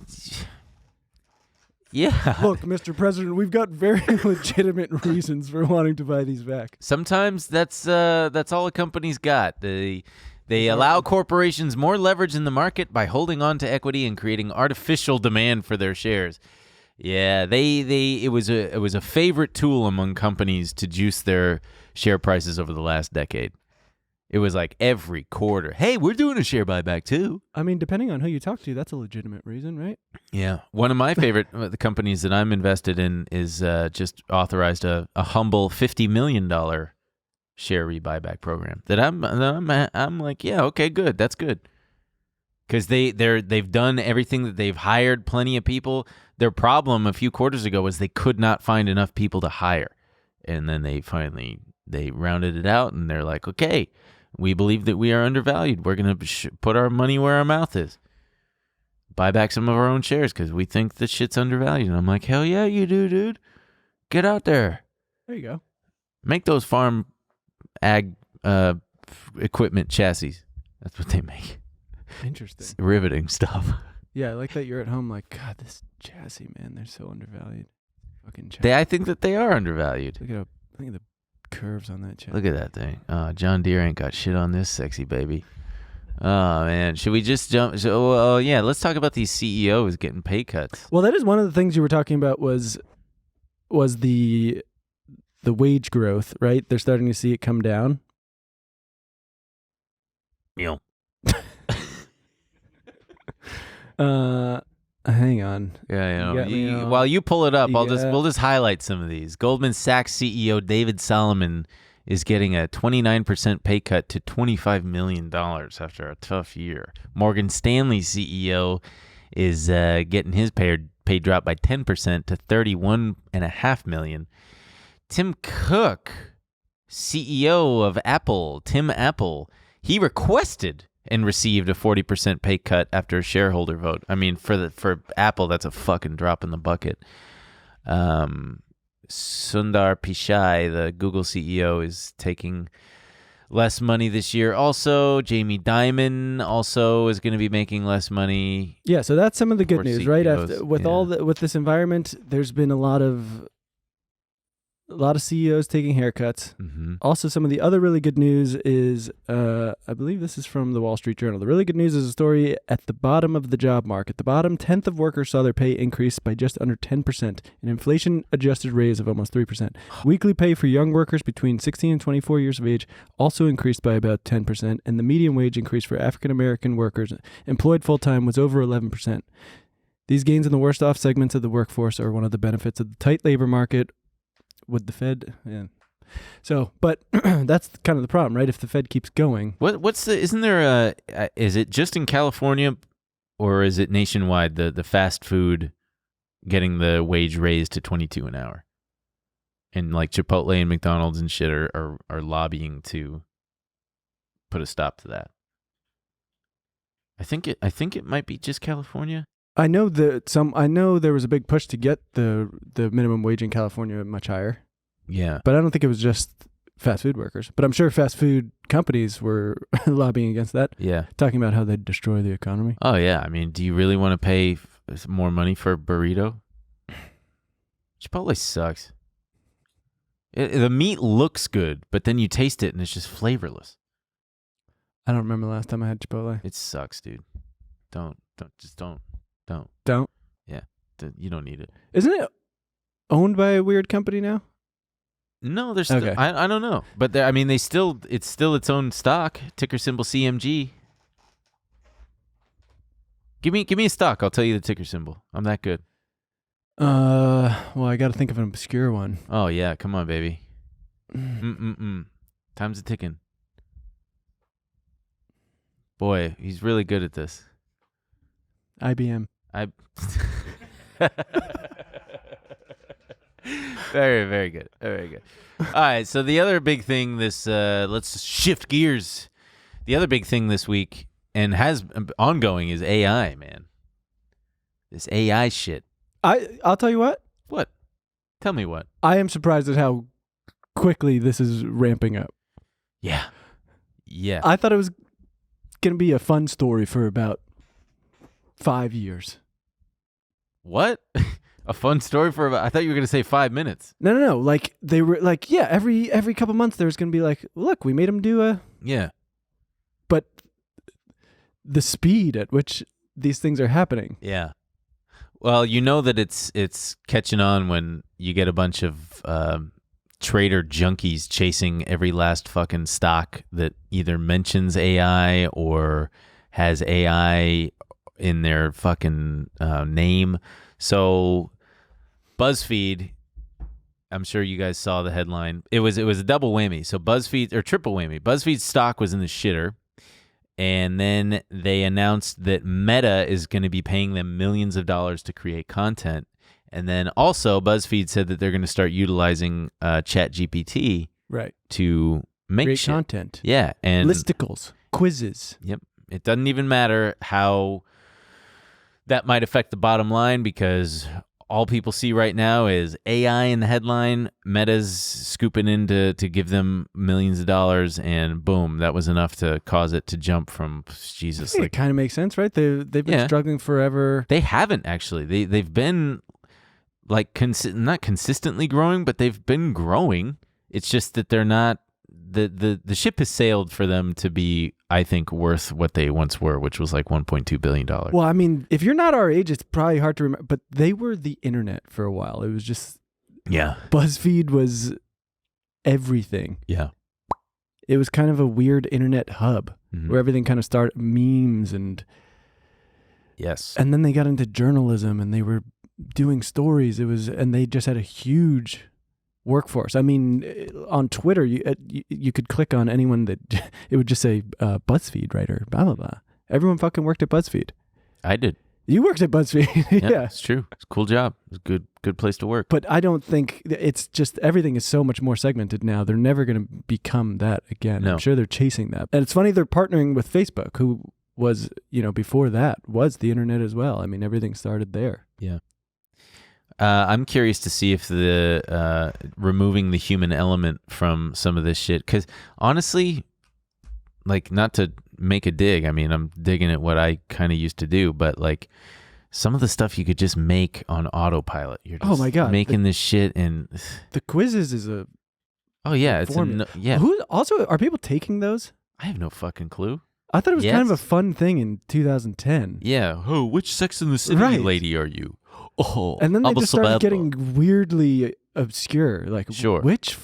yeah. Look, Mr. President, we've got very legitimate reasons for wanting to buy these back. Sometimes that's all a company's got. They allow corporations more leverage in the market by holding on to equity and creating artificial demand for their shares. Yeah, it was a favorite tool among companies to juice their share prices over the last decade. It was like every quarter, hey, we're doing a share buyback too. I mean, depending on who you talk to, that's a legitimate reason, right? Yeah. One of my favorite the companies that I'm invested in is just authorized a humble $50 million share rebuyback program. That I'm like, yeah, okay, good, that's good. Because they've done everything that they've hired plenty of people. Their problem a few quarters ago was they could not find enough people to hire. And then they rounded it out and they're like, okay, we believe that we are undervalued. We're going to put our money where our mouth is. Buy back some of our own shares because we think the shit's undervalued. And I'm like, hell yeah, you do, dude. Get out there. There you go. Make those farm ag equipment chassis. That's what they make. Interesting. It's riveting stuff. Yeah, I like that you're at home like, God, this chassis, man, they're so undervalued. Fucking chassis. I think that they are undervalued. Look at the curves on that chassis. Look at that thing. John Deere ain't got shit on this sexy baby. Oh, man. Should we just jump? Yeah, let's talk about these CEOs getting pay cuts. Well, that is one of the things you were talking about was the wage growth, right? They're starting to see it come down. Yeah. Hang on. Yeah. While you pull it up, we'll just highlight some of these. Goldman Sachs CEO David Solomon is getting a 29% pay cut to $25 million after a tough year. Morgan Stanley CEO is getting his pay dropped by 10% to $31.5 million. Tim Cook, CEO of Apple, Tim Apple, he requested and received a 40% pay cut after a shareholder vote. I mean, for Apple, that's a fucking drop in the bucket. Sundar Pichai, the Google CEO, is taking less money this year. Also, Jamie Dimon also is going to be making less money. Yeah, so that's some of the good For news, right? CEOs, After, with yeah. all with this environment, there's been a lot of CEOs taking haircuts. Mm-hmm. Also, some of the other really good news is, I believe this is from the Wall Street Journal. The really good news is a story at the bottom of the job market. The bottom tenth of workers saw their pay increase by just under 10%, an inflation-adjusted raise of almost 3%. Weekly pay for young workers between 16 and 24 years of age also increased by about 10%, and the median wage increase for African-American workers employed full-time was over 11%. These gains in the worst-off segments of the workforce are one of the benefits of the tight labor market with the Fed. Yeah. So, but that's kind of the problem, right? If the Fed keeps going. Isn't there is it just in California or is it nationwide, the fast food getting the wage raised to $22 an hour? And like Chipotle and McDonald's and shit are lobbying to put a stop to that. I think it might be just California. I know there was a big push to get the minimum wage in California much higher. Yeah. But I don't think it was just fast food workers. But I'm sure fast food companies were lobbying against that, Yeah. talking about how they'd destroy the economy. Oh, yeah. I mean, do you really want to pay more money for a burrito? Chipotle sucks. The meat looks good, but then you taste it and it's just flavorless. I don't remember the last time I had Chipotle. It sucks, dude. Don't. Don't. Yeah. You don't need it. Isn't it owned by a weird company now? No, there's still, Okay. I don't know. But I mean, it's still its own stock, ticker symbol CMG. Give me a stock, I'll tell you the ticker symbol. I'm that good. Well, I got to think of an obscure one. Oh yeah, come on, baby. Time's a ticking. Boy, he's really good at this. IBM. Very, very good. Very good. All right, so the other big thing let's shift gears. The other big thing this week and has ongoing is AI, man. This AI shit. I'll tell you what. What? Tell me what. I am surprised at how quickly this is ramping up. Yeah. Yeah. I thought it was going to be a fun story for about 5 years. What? A fun story I thought you were going to say 5 minutes. No. Like they were like, yeah, every couple months there was going to be like, look, we made him do a. Yeah. But the speed at which these things are happening. Yeah. Well, you know that it's catching on when you get a bunch of trader junkies chasing every last fucking stock that either mentions AI or has AI in their fucking name. So Buzzfeed, I'm sure you guys saw the headline. It was a double whammy. So Buzzfeed, or triple whammy. Buzzfeed's stock was in the shitter. And then they announced that Meta is going to be paying them millions of dollars to create content. And then also Buzzfeed said that they're going to start utilizing ChatGPT Right. to make Great shit. content. Yeah. And Listicles. Quizzes. Yep. It doesn't even matter how that might affect the bottom line because all people see right now is AI in the headline. Meta's scooping in to give them millions of dollars, and boom, that was enough to cause it to jump from Jesus. It kind of makes sense, right? They've been struggling forever. They haven't actually. They've been like not consistently growing, but they've been growing. It's just that they're not. The ship has sailed for them to be, I think, worth what they once were, which was like $1.2 billion. Well, I mean, if you're not our age, it's probably hard to remember, but they were the internet for a while. It was just, Yeah. BuzzFeed was everything. Yeah. It was kind of a weird internet hub where everything kind of started, memes and then they got into journalism and they were doing stories. And they just had a huge workforce. I mean, on Twitter, you could click on anyone that it would just say BuzzFeed writer, blah blah blah. Everyone fucking worked at BuzzFeed. I did. You worked at BuzzFeed. Yeah, Yeah. it's true. It's a cool job. It's a good place to work. But I don't think it's just everything is so much more segmented now. They're never going to become that again. No. I'm sure they're chasing that. And it's funny they're partnering with Facebook, who was, before that was the internet as well. I mean, everything started there. Yeah. I'm curious to see if the removing the human element from some of this shit, because honestly, like, not to make a dig, I mean, I'm digging at what I kind of used to do, but like some of the stuff you could just make on autopilot. You're just Oh my God. making this shit and The quizzes is a it's formula. yeah. Who also are people taking those? I have no fucking clue. I thought it was kind of a Yes. fun thing in 2010. Yeah. Oh, which Sex in the City Right. lady are you? Oh, And then they I'm a just started Samantha. getting weirdly obscure. Like, Sure. which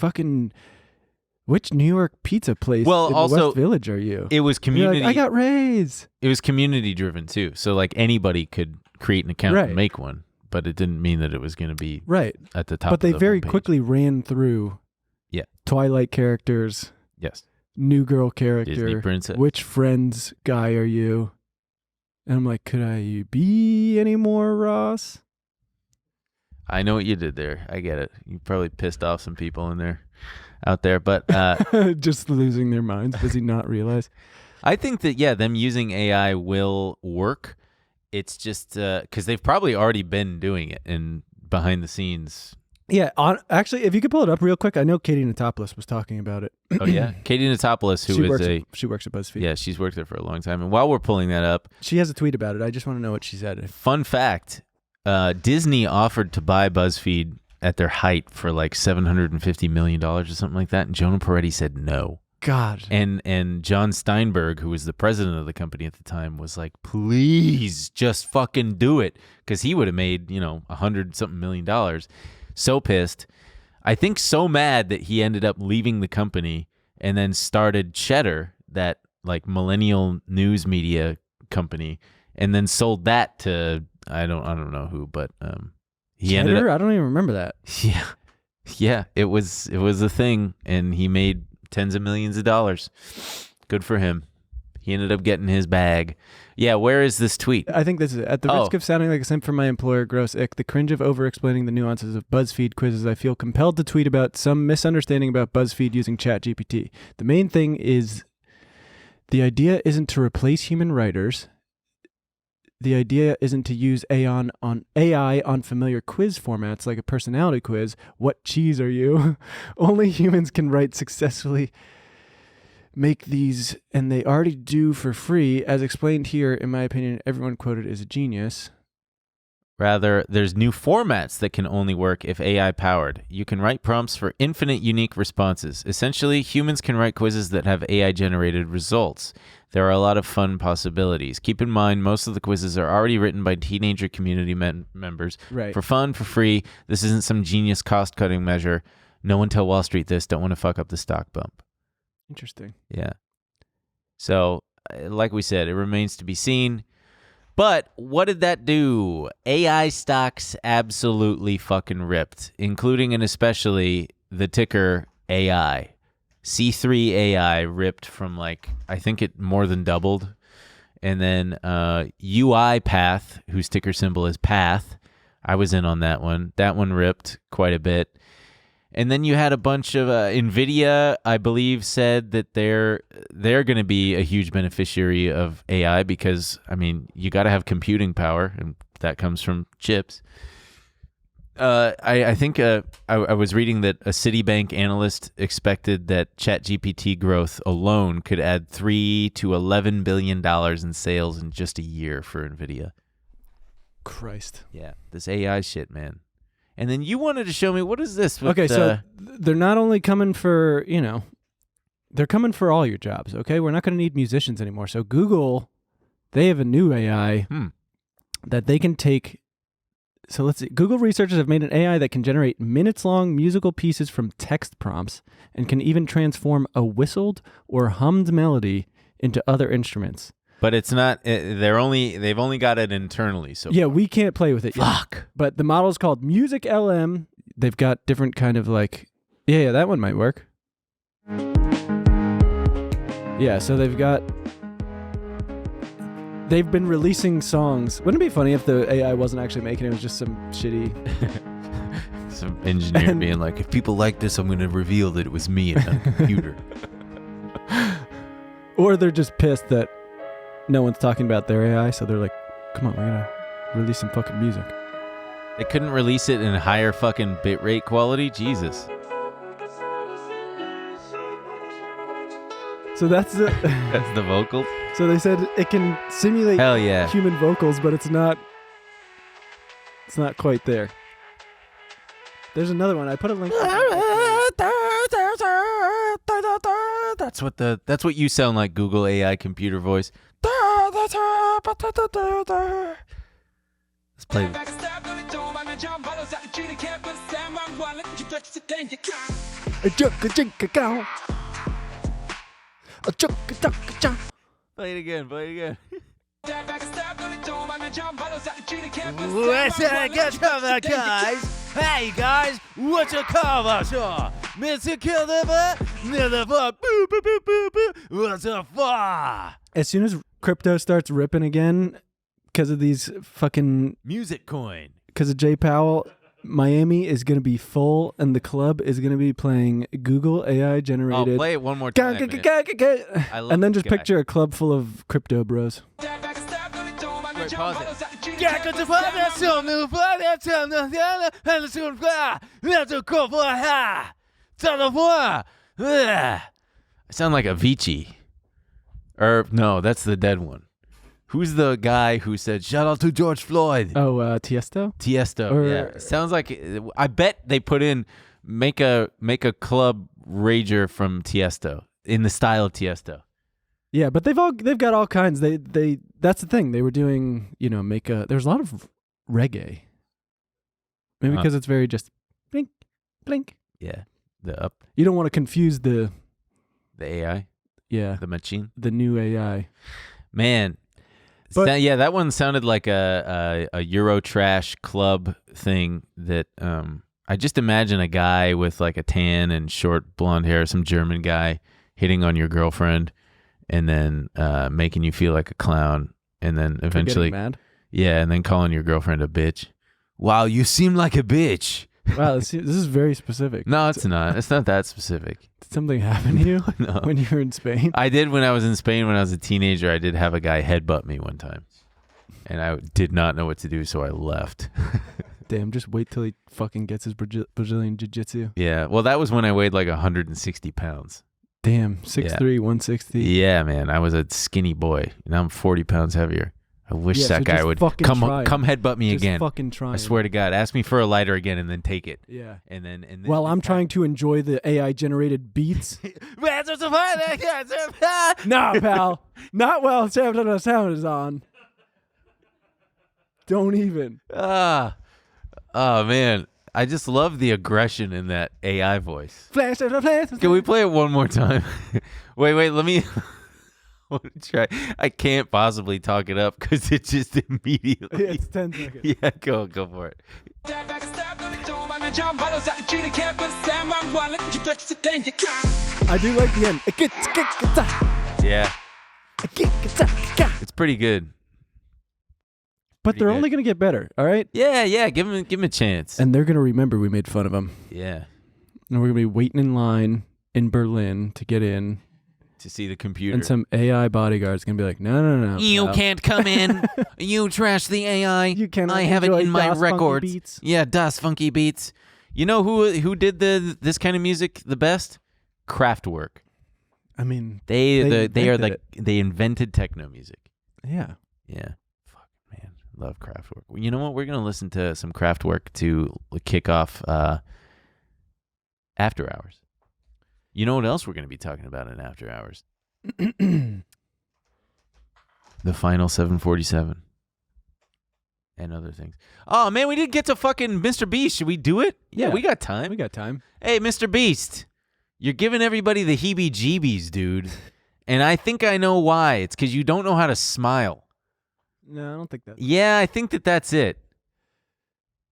New York pizza place Well, in the also, West Village are you? It was You're community. like, I got Rays. It was community driven too. So like anybody could create an account Right. and make one, but it didn't mean that it was going to be Right. at the top. But they of the very homepage. quickly ran through Yeah. Twilight characters, Yes. new girl character, Disney princess. which Friends guy are you? And I'm like, could I be any more Ross? I know what you did there. I get it. You probably pissed off some people in there, out there. But Just losing their minds. Does he not realize? I think that, them using AI will work. It's just because they've probably already been doing it in behind the scenes. Yeah, actually, if you could pull it up real quick, I know Katie Natopoulos was talking about it. Oh, yeah. Katie Natopoulos, who she works at BuzzFeed. Yeah, she's worked there for a long time. And while we're pulling that up, She has a tweet about it. I just want to know what she said. fun fact, Disney offered to buy BuzzFeed at their height for like $750 million or something like that. And Jonah Peretti said no. God. And John Steinberg, who was the president of the company at the time, was like, please just fucking do it. Because he would have made, $100-something million. So pissed. I think so mad that he ended up leaving the company and then started Cheddar, that like millennial news media company, and then sold that to I don't know who, but he ended up. I don't even remember that. Yeah, it was a thing, and he made tens of millions of dollars. Good for him. He ended up getting his bag. Yeah, where is this tweet? I think this is it. At the risk of sounding like a simp for my employer, gross ick, the cringe of over-explaining the nuances of BuzzFeed quizzes, I feel compelled to tweet about some misunderstanding about BuzzFeed using ChatGPT. The main thing is the idea isn't to replace human writers. The idea isn't to use AI on familiar quiz formats like a personality quiz. What cheese are you? Only humans can write successfully. Make these, and they already do for free. As explained here, in my opinion, everyone quoted is a genius. Rather, there's new formats that can only work if AI powered. You can write prompts for infinite unique responses. Essentially, humans can write quizzes that have AI generated results. There are a lot of fun possibilities. Keep in mind, most of the quizzes are already written by teenager community members. Right. For fun, for free. This isn't some genius cost-cutting measure. No one tell Wall Street this. Don't want to fuck up the stock bump. Interesting. Yeah. So, like we said, it remains to be seen. But what did that do? AI stocks absolutely fucking ripped, including and especially the ticker AI. C3 AI ripped from I think it more than doubled. And then UiPath, whose ticker symbol is Path, I was in on that one. That one ripped quite a bit. And then you had a bunch of NVIDIA, I believe, said that they're going to be a huge beneficiary of AI because, I mean, you got to have computing power, and that comes from chips. I think I was reading that a Citibank analyst expected that ChatGPT growth alone could add $3 to $11 billion in sales in just a year for NVIDIA. Christ. Yeah, this AI shit, man. And then you wanted to show me, what is this? Okay, so they're not only coming for, they're coming for all your jobs, okay? We're not going to need musicians anymore. So Google, they have a new AI that they can take. So let's see. Google researchers have made an AI that can generate minutes-long musical pieces from text prompts and can even transform a whistled or hummed melody into other instruments. But it's not. They've only got it internally. So yeah, we can't play with it yet. Fuck. But the model is called Music LM. They've got different kind of yeah, that one might work. Yeah, so they've got they've been releasing songs. Wouldn't it be funny if the AI wasn't actually making it? It was just some shitty... Some engineer being like, if people like this, I'm going to reveal that it was me and not a computer. Or they're just pissed that no one's talking about their AI, so they're like, come on, we're going to release some fucking music. They couldn't release it in higher fucking bitrate quality? Jesus. So that's the... That's the vocals? So they said it can simulate Hell yeah. human vocals, but it's not quite there. There's another one. I put a link. That's what you sound like, Google AI computer voice. Let's play this. Play it again. Guys. Hey guys, what's your cover? Mr. Killer, what's a far? As soon as crypto starts ripping again, because of these fucking Music coin. because of Jay Powell, Miami is gonna be full, and the club is gonna be playing Google AI I'll generated. play it one more time. man. I love And then this just guy. picture a club full of crypto bros. Wait, pause it. I sound like Avicii. Or no, that's the dead one. Who's the guy who said shout out to George Floyd? Oh, Tiesto. Tiesto. Or- Yeah, sounds like. I bet they put in make a club rager from Tiesto in the style of Tiesto. Yeah, but they've got all kinds. They that's the thing. They were doing, there's a lot of reggae. Maybe because it's very just blink, blink. Yeah, the up You don't want to confuse the AI, the machine. the new AI. Man, But- that one sounded like a Euro trash club thing that I just imagine a guy with like a tan and short blonde hair, some German guy hitting on your girlfriend and then making you feel like a clown and then For eventually getting mad. yeah, and then calling your girlfriend a bitch. Wow, you seem like a bitch. Wow, this is very specific. No, it's not. It's not that specific. Did something happen to you No. when you were in Spain? I did when I was in Spain when I was a teenager. I did have a guy headbutt me one time. And I did not know what to do, so I left. Damn, just wait till he fucking gets his Brazilian jiu-jitsu. Yeah, well, that was when I weighed like 160 pounds. Damn, 6'3", 160. Yeah, man, I was a skinny boy. Now I'm 40 pounds heavier. I wish Yeah, that so guy just would fucking come try it. headbutt me Just again. fucking trying. I swear to God, ask me for a lighter again and then take it. Yeah. And then While I'm trying to enjoy the AI-generated beats. Nah, pal. Not while sound is on. Don't even. Oh man, I just love the aggression in that AI voice. Flash. Can we play it one more time? wait, let me try. I can't possibly talk it up because it just immediately. Yeah, it's 10 seconds. Yeah, go for it. I do like the end. Yeah, it's pretty good. But Pretty they're good. only going to get better, all right? Yeah, give him a chance. And they're going to remember we made fun of them. Yeah, And we're going to be waiting in line in Berlin to get in. to see the computer. And some AI bodyguard's going to be like, no. You pal. can't come in. You trash the AI. You cannot I have it enjoy in my Das Funky records. Beats. Yeah, Das Funky Beats. You know who did this kind of music the best? Kraftwerk. I mean, They invented invented techno music. yeah. Yeah. Fuck man, love Kraftwerk. You know what? We're gonna listen to some Kraftwerk to kick off After Hours. You know what else we're gonna be talking about in After Hours? The final 747 and other things. Oh man, we didn't get to fucking Mr. Beast. Should we do it? Yeah, Yeah. we got time. We got time. Hey, Mr. Beast, you're giving everybody the heebie-jeebies, dude. And I think I know why. It's because you don't know how to smile. No, I don't think that. Yeah, I think that's it.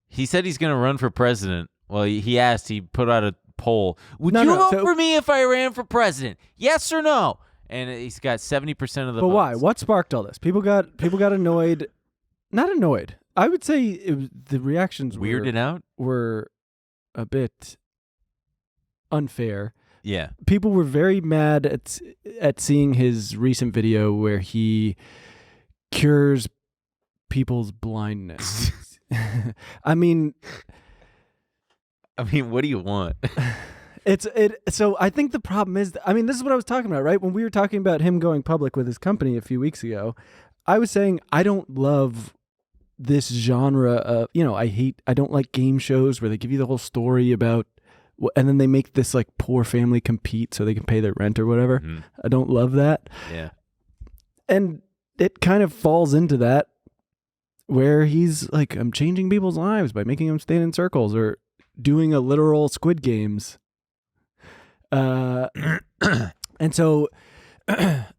He said he's going to run for president. Well, he asked, he put out a poll. Would No, you no, vote so- for me if I ran for president? Yes or no? and he's got 70% of the But votes. why? What sparked all this? People got annoyed. Not annoyed. I would say the reactions Weirded out? were a bit unfair. Yeah. People were very mad at seeing his recent video where he cures people's blindness. I mean, what do you want? So I think the problem is, this is what I was talking about, right? When we were talking about him going public with his company a few weeks ago, I was saying I don't love this genre of, I don't like game shows where they give you the whole story about, and then they make this like poor family compete so they can pay their rent or whatever. Mhm. I don't love that. Yeah. And it kind of falls into that where he's like, I'm changing people's lives by making them stand in circles or doing a literal Squid Games. And so,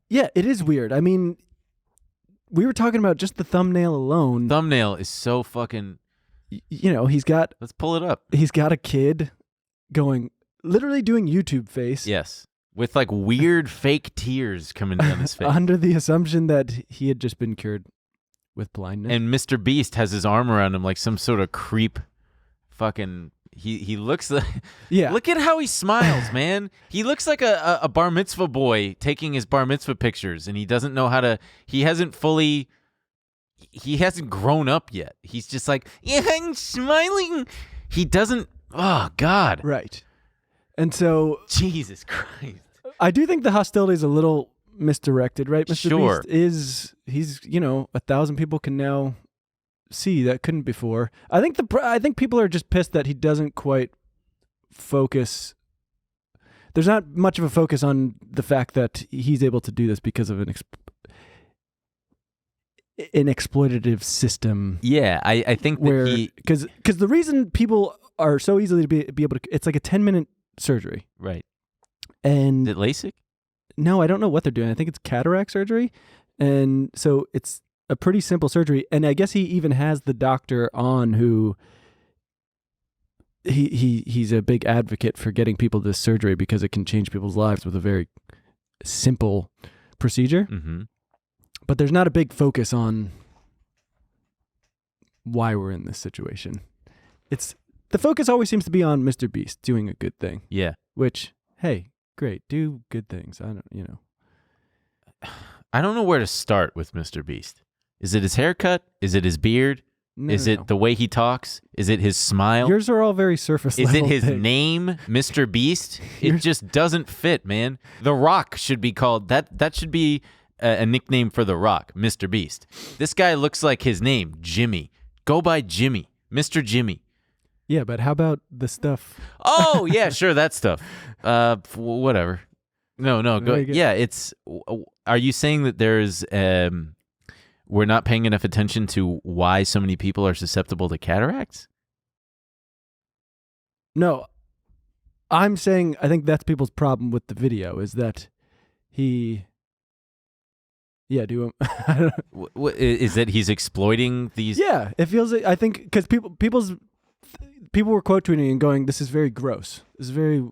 yeah, it is weird. I mean, we were talking about just the thumbnail alone. Thumbnail is so fucking... Let's pull it up. He's got a kid literally doing YouTube face. Yes. With like weird fake tears coming down his face. Under the assumption that he had just been cured with blindness. And Mr. Beast has his arm around him like some sort of creep fucking... He looks like... Yeah. Look at how he smiles, man. He looks like a bar mitzvah boy taking his bar mitzvah pictures, and he doesn't know how to... He hasn't grown up yet. He's just like, yeah, I'm smiling. He doesn't... Oh, God. Right. And so... Jesus Christ. I do think the hostility is a little misdirected, right? Mr. Sure. Beast he's 1,000 people can now see that couldn't before. I think people are just pissed that he doesn't quite focus. There's not much of a focus on the fact that he's able to do this because of an exploitative system. Yeah, I think where that because the reason people are so easily to be able to, it's like a 10-minute surgery, right? And is it LASIK? No, I don't know what they're doing. I think it's cataract surgery, and so it's a pretty simple surgery. And I guess he even has the doctor on who he's a big advocate for getting people this surgery because it can change people's lives with a very simple procedure. Mm-hmm. But there's not a big focus on why we're in this situation. The focus always seems to be on Mr. Beast doing a good thing. Yeah. Which, hey, great, do good things. I don't know where to start with Mr. Beast. Is it his haircut? Is it his beard? Is it the way he talks? Is it his smile? Yours are all very surface level. Is it his things. name, Mr. Beast? It just doesn't fit, man. The Rock should be called that should be a nickname for The Rock, Mr. Beast. This guy looks like his name, Jimmy. Go by Jimmy, Mr. Jimmy. Yeah, but how about the stuff? Oh, yeah, sure, that stuff. Whatever. No, go. Yeah, it's... Are you saying that there's... we're not paying enough attention to why so many people are susceptible to cataracts? No. I'm saying I think that's people's problem with the video is that he... Yeah, do him. Is that he's exploiting these... Yeah, it feels... I think... Because people were quote tweeting and going, this is very gross. This is very...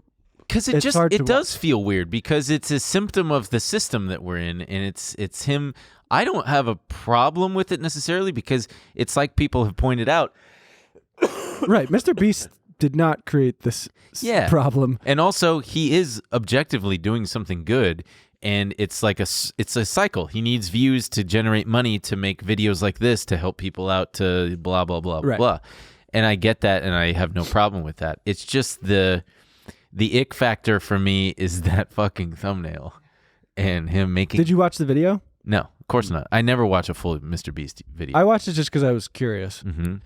Because it does feel weird because it's a symptom of the system that we're in, and it's him. I don't have a problem with it necessarily because it's like people have pointed out. Right, Mr. Beast did not create this problem, and also he is objectively doing something good, and it's like it's a cycle. He needs views to generate money to make videos like this to help people out to blah blah blah right. blah, and I get that, and I have no problem with that. It's just the ick factor for me is that fucking thumbnail and him making... Did you watch the video? No, of course not. I never watch a full Mr. Beast video. I watched it just because I was curious. Mm-hmm.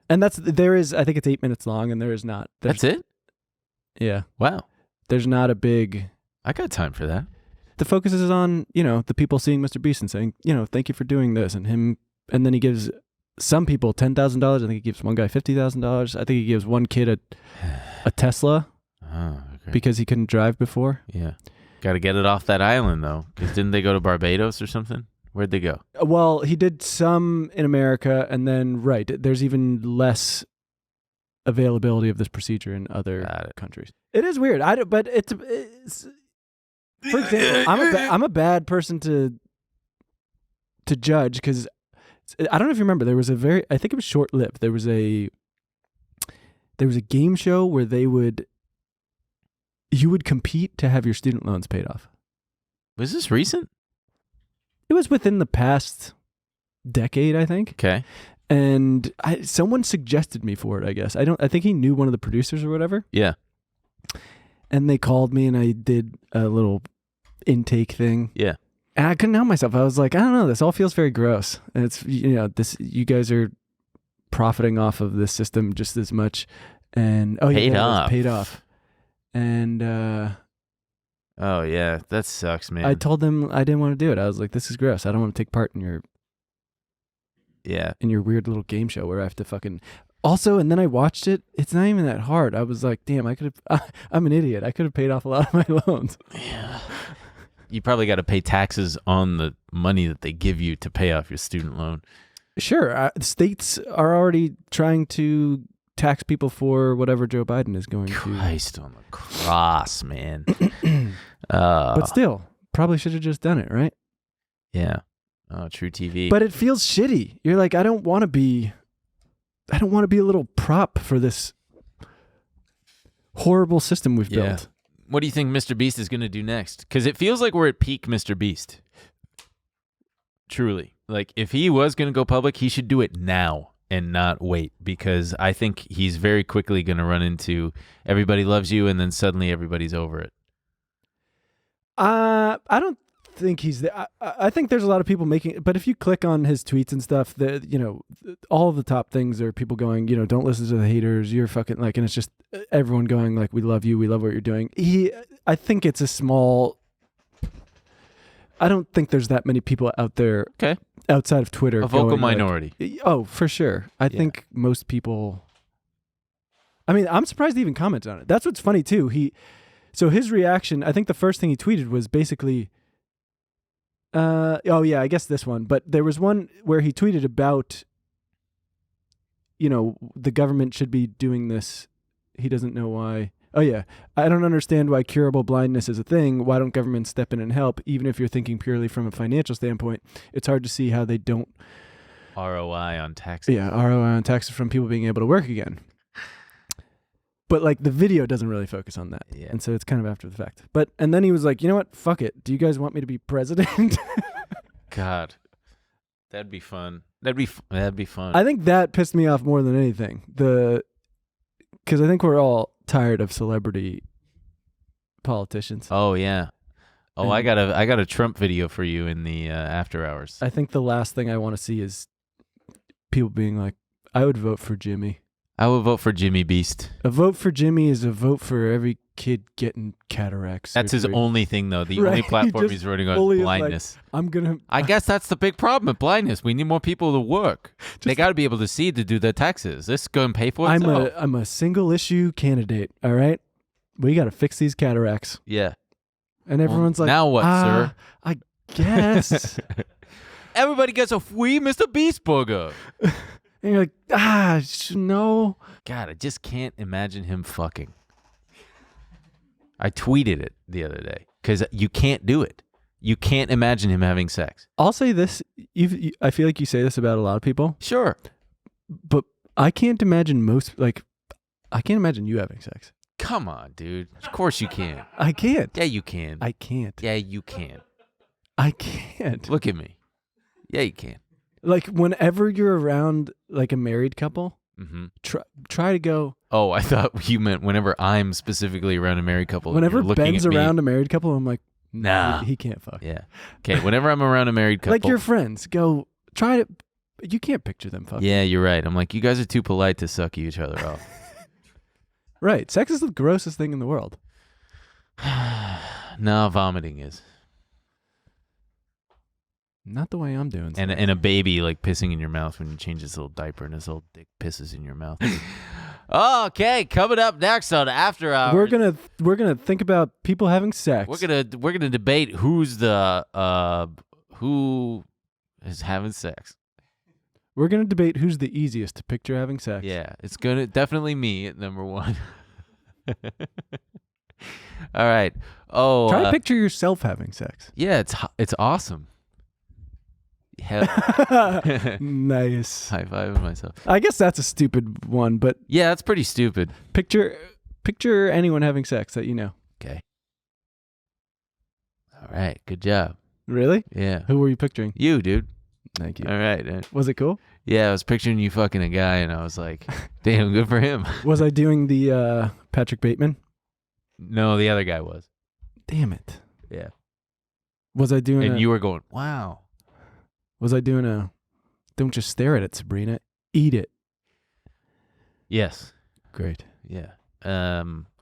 And I think it's 8 minutes long, and there is not... That's it? Yeah. Wow. There's not a big... I got time for that. The focus is on, the people seeing Mr. Beast and saying, thank you for doing this, and him... And then he gives some people $10,000. I think he gives one guy $50,000. I think he gives one kid a Tesla. Oh, okay. Because he couldn't drive before. Yeah. Got to get it off that island, though. Because didn't they go to Barbados or something? Where'd they go? Well, he did some in America, and then, there's even less availability of this procedure in other countries. It is weird. But it's For example, I'm a bad person to judge because I don't know if you remember. There was I think it was short lived. There was a game show where you would compete to have your student loans paid off. Was this recent? It was within the past decade, I think. Okay. And someone suggested me for it, I guess. I think he knew one of the producers or whatever. Yeah. And they called me and I did a little intake thing. Yeah. And I couldn't help myself. I was like, I don't know, this all feels very gross. And it's, you guys are profiting off of this system just as much. And Paid off. Paid off. And oh yeah, that sucks, man. I told them I didn't want to do it. I was like, this is gross. I don't want to take part in your weird little game show where I have to fucking also. And then I watched it. It's not even that hard. I was like, damn, I'm an idiot. I could have paid off a lot of my loans. Yeah. You probably got to pay taxes on the money that they give you to pay off your student loan. Sure. States are already trying to tax people for whatever Joe Biden is going Christ on the cross, man. But still, probably should have just done it, right? Yeah. Oh, True TV. But it feels shitty. You're like, I don't want to be a little prop for this horrible system we've built. What do you think Mr. Beast is going to do next? Because it feels like we're at peak Mr. Beast. Truly. Like, if he was going to go public, he should do it now and not wait, because I think he's very quickly going to run into everybody loves you and then suddenly everybody's over it. I don't think he's there. I think there's a lot of people making, but if you click on his tweets and stuff, all of the top things are people going, don't listen to the haters. You're fucking like, and it's just everyone going like, we love you. We love what you're doing. I think it's a small, I don't think there's that many people out there. Okay. Outside of Twitter. A vocal going minority. Like, oh, for sure. I think most people, I mean, I'm surprised he even commented on it. That's what's funny too. So his reaction, I think the first thing he tweeted was basically, I guess this one, but there was one where he tweeted about, the government should be doing this. He doesn't know why. Oh yeah, I don't understand why curable blindness is a thing. Why don't governments step in and help? Even if you're thinking purely from a financial standpoint, it's hard to see how they don't. ROI on taxes. Yeah, ROI on taxes from people being able to work again. But like the video doesn't really focus on that. Yeah. And so it's kind of after the fact. And then he was like, you know what? Fuck it. Do you guys want me to be president? God. That'd be fun. That'd be fun. I think that pissed me off more than anything. Because I think we're all tired of celebrity politicians. Oh yeah. Oh, I got a Trump video for you in the after hours. I think the last thing I want to see is people being like, I would vote for Jimmy. I would vote for Jimmy Beast. A vote for Jimmy is a vote for every kid getting cataracts. That's his only thing, though. The only platform he's running on is blindness. Like, I guess that's the big problem with blindness. We need more people to work. They got to be able to see to do their taxes. Let's go and pay for it. I'm a single issue candidate. All right, we got to fix these cataracts. Yeah. And everyone's like, now what, sir? I guess. Everybody gets a free Mr. Beast burger. And you're like, no. God, I just can't imagine him fucking. I tweeted it the other day because you can't do it. You can't imagine him having sex. I'll say this. I feel like you say this about a lot of people. Sure. But I can't imagine I can't imagine you having sex. Come on, dude. Of course you can. I can't. Yeah, you can. I can't. Yeah, you can. I can't. Look at me. Yeah, you can. Like whenever you're around like a married couple, try to go. Oh, I thought you meant whenever I'm specifically around a married couple. Whenever Ben's around a married couple, I'm like, nah, he can't fuck. Yeah. Okay. Whenever I'm around a married couple, like your friends, go try to. You can't picture them fucking. Yeah, you're right. I'm like, you guys are too polite to suck each other off. Right. Sex is the grossest thing in the world. No, vomiting is. Not the way I'm doing. And a baby like pissing in your mouth when you change his little diaper and his little dick pisses in your mouth. Okay, coming up next on After Hours, we're gonna think about people having sex. We're gonna debate who is having sex. We're gonna debate who's the easiest to picture having sex. Yeah, it's definitely me at number one. All right. Oh, Try to picture yourself having sex. yeah, it's awesome. Hell, Nice. high five with myself. I guess that's a stupid one, but Yeah, that's pretty stupid. picture anyone having sex that you know. Okay. All right. Good job. Really? Yeah. Who were you picturing? You, dude. Thank you. All right. Was it cool? Yeah, I was picturing you fucking a guy, and I was like, damn, good for him. Was I doing the Patrick Bateman? No, the other guy was. Damn it. Yeah. Was I doing And you were going, wow. Was I doing a don't just stare at it, Sabrina. Eat it. Yes. Great. Yeah.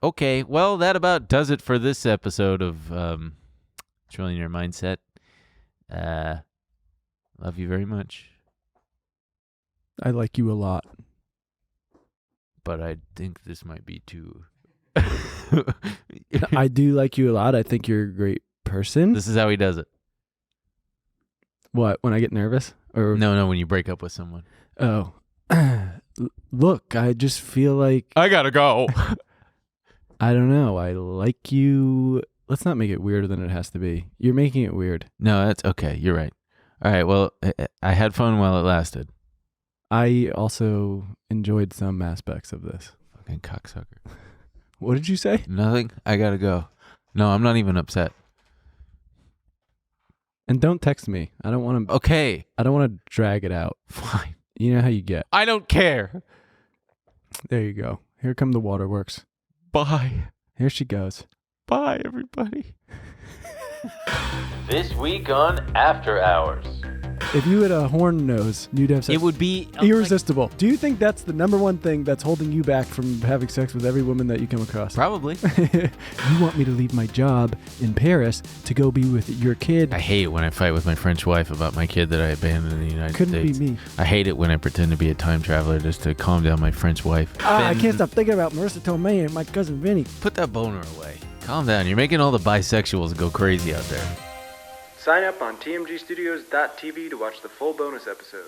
Okay. Well, that about does it for this episode of Trillionaire Mindset. Love you very much. I like you a lot. But I think this might be too. I do like you a lot. I think you're a great person. This is how he does it. What, when I get nervous? Or No, when you break up with someone. Oh. Look, I just feel like I gotta go. I don't know. I like you. Let's not make it weirder than it has to be. You're making it weird. No, that's okay. You're right. All right. Well, I had fun while it lasted. I also enjoyed some aspects of this. Fucking cocksucker. What did you say? Nothing. I gotta go. No, I'm not even upset. And don't text me. I don't want to. Okay. I don't want to drag it out. Fine. You know how you get. I don't care. There you go. Here come the waterworks. Bye. Here she goes. Bye, everybody. This week on After Hours. If you had a horn nose, you'd have sex. It would be irresistible. Do you think that's the number one thing that's holding you back from having sex with every woman that you come across? Probably. You want me to leave my job in Paris to go be with your kid? I hate it when I fight with my French wife about my kid that I abandoned in the United Couldn't States. be me. I hate it when I pretend to be a time traveler just to calm down my French wife. I can't stop thinking about Marissa Tomei and my cousin Vinny. Put that boner away. Calm down. You're making all the bisexuals go crazy out there. Sign up on tmgstudios.tv to watch the full bonus episode.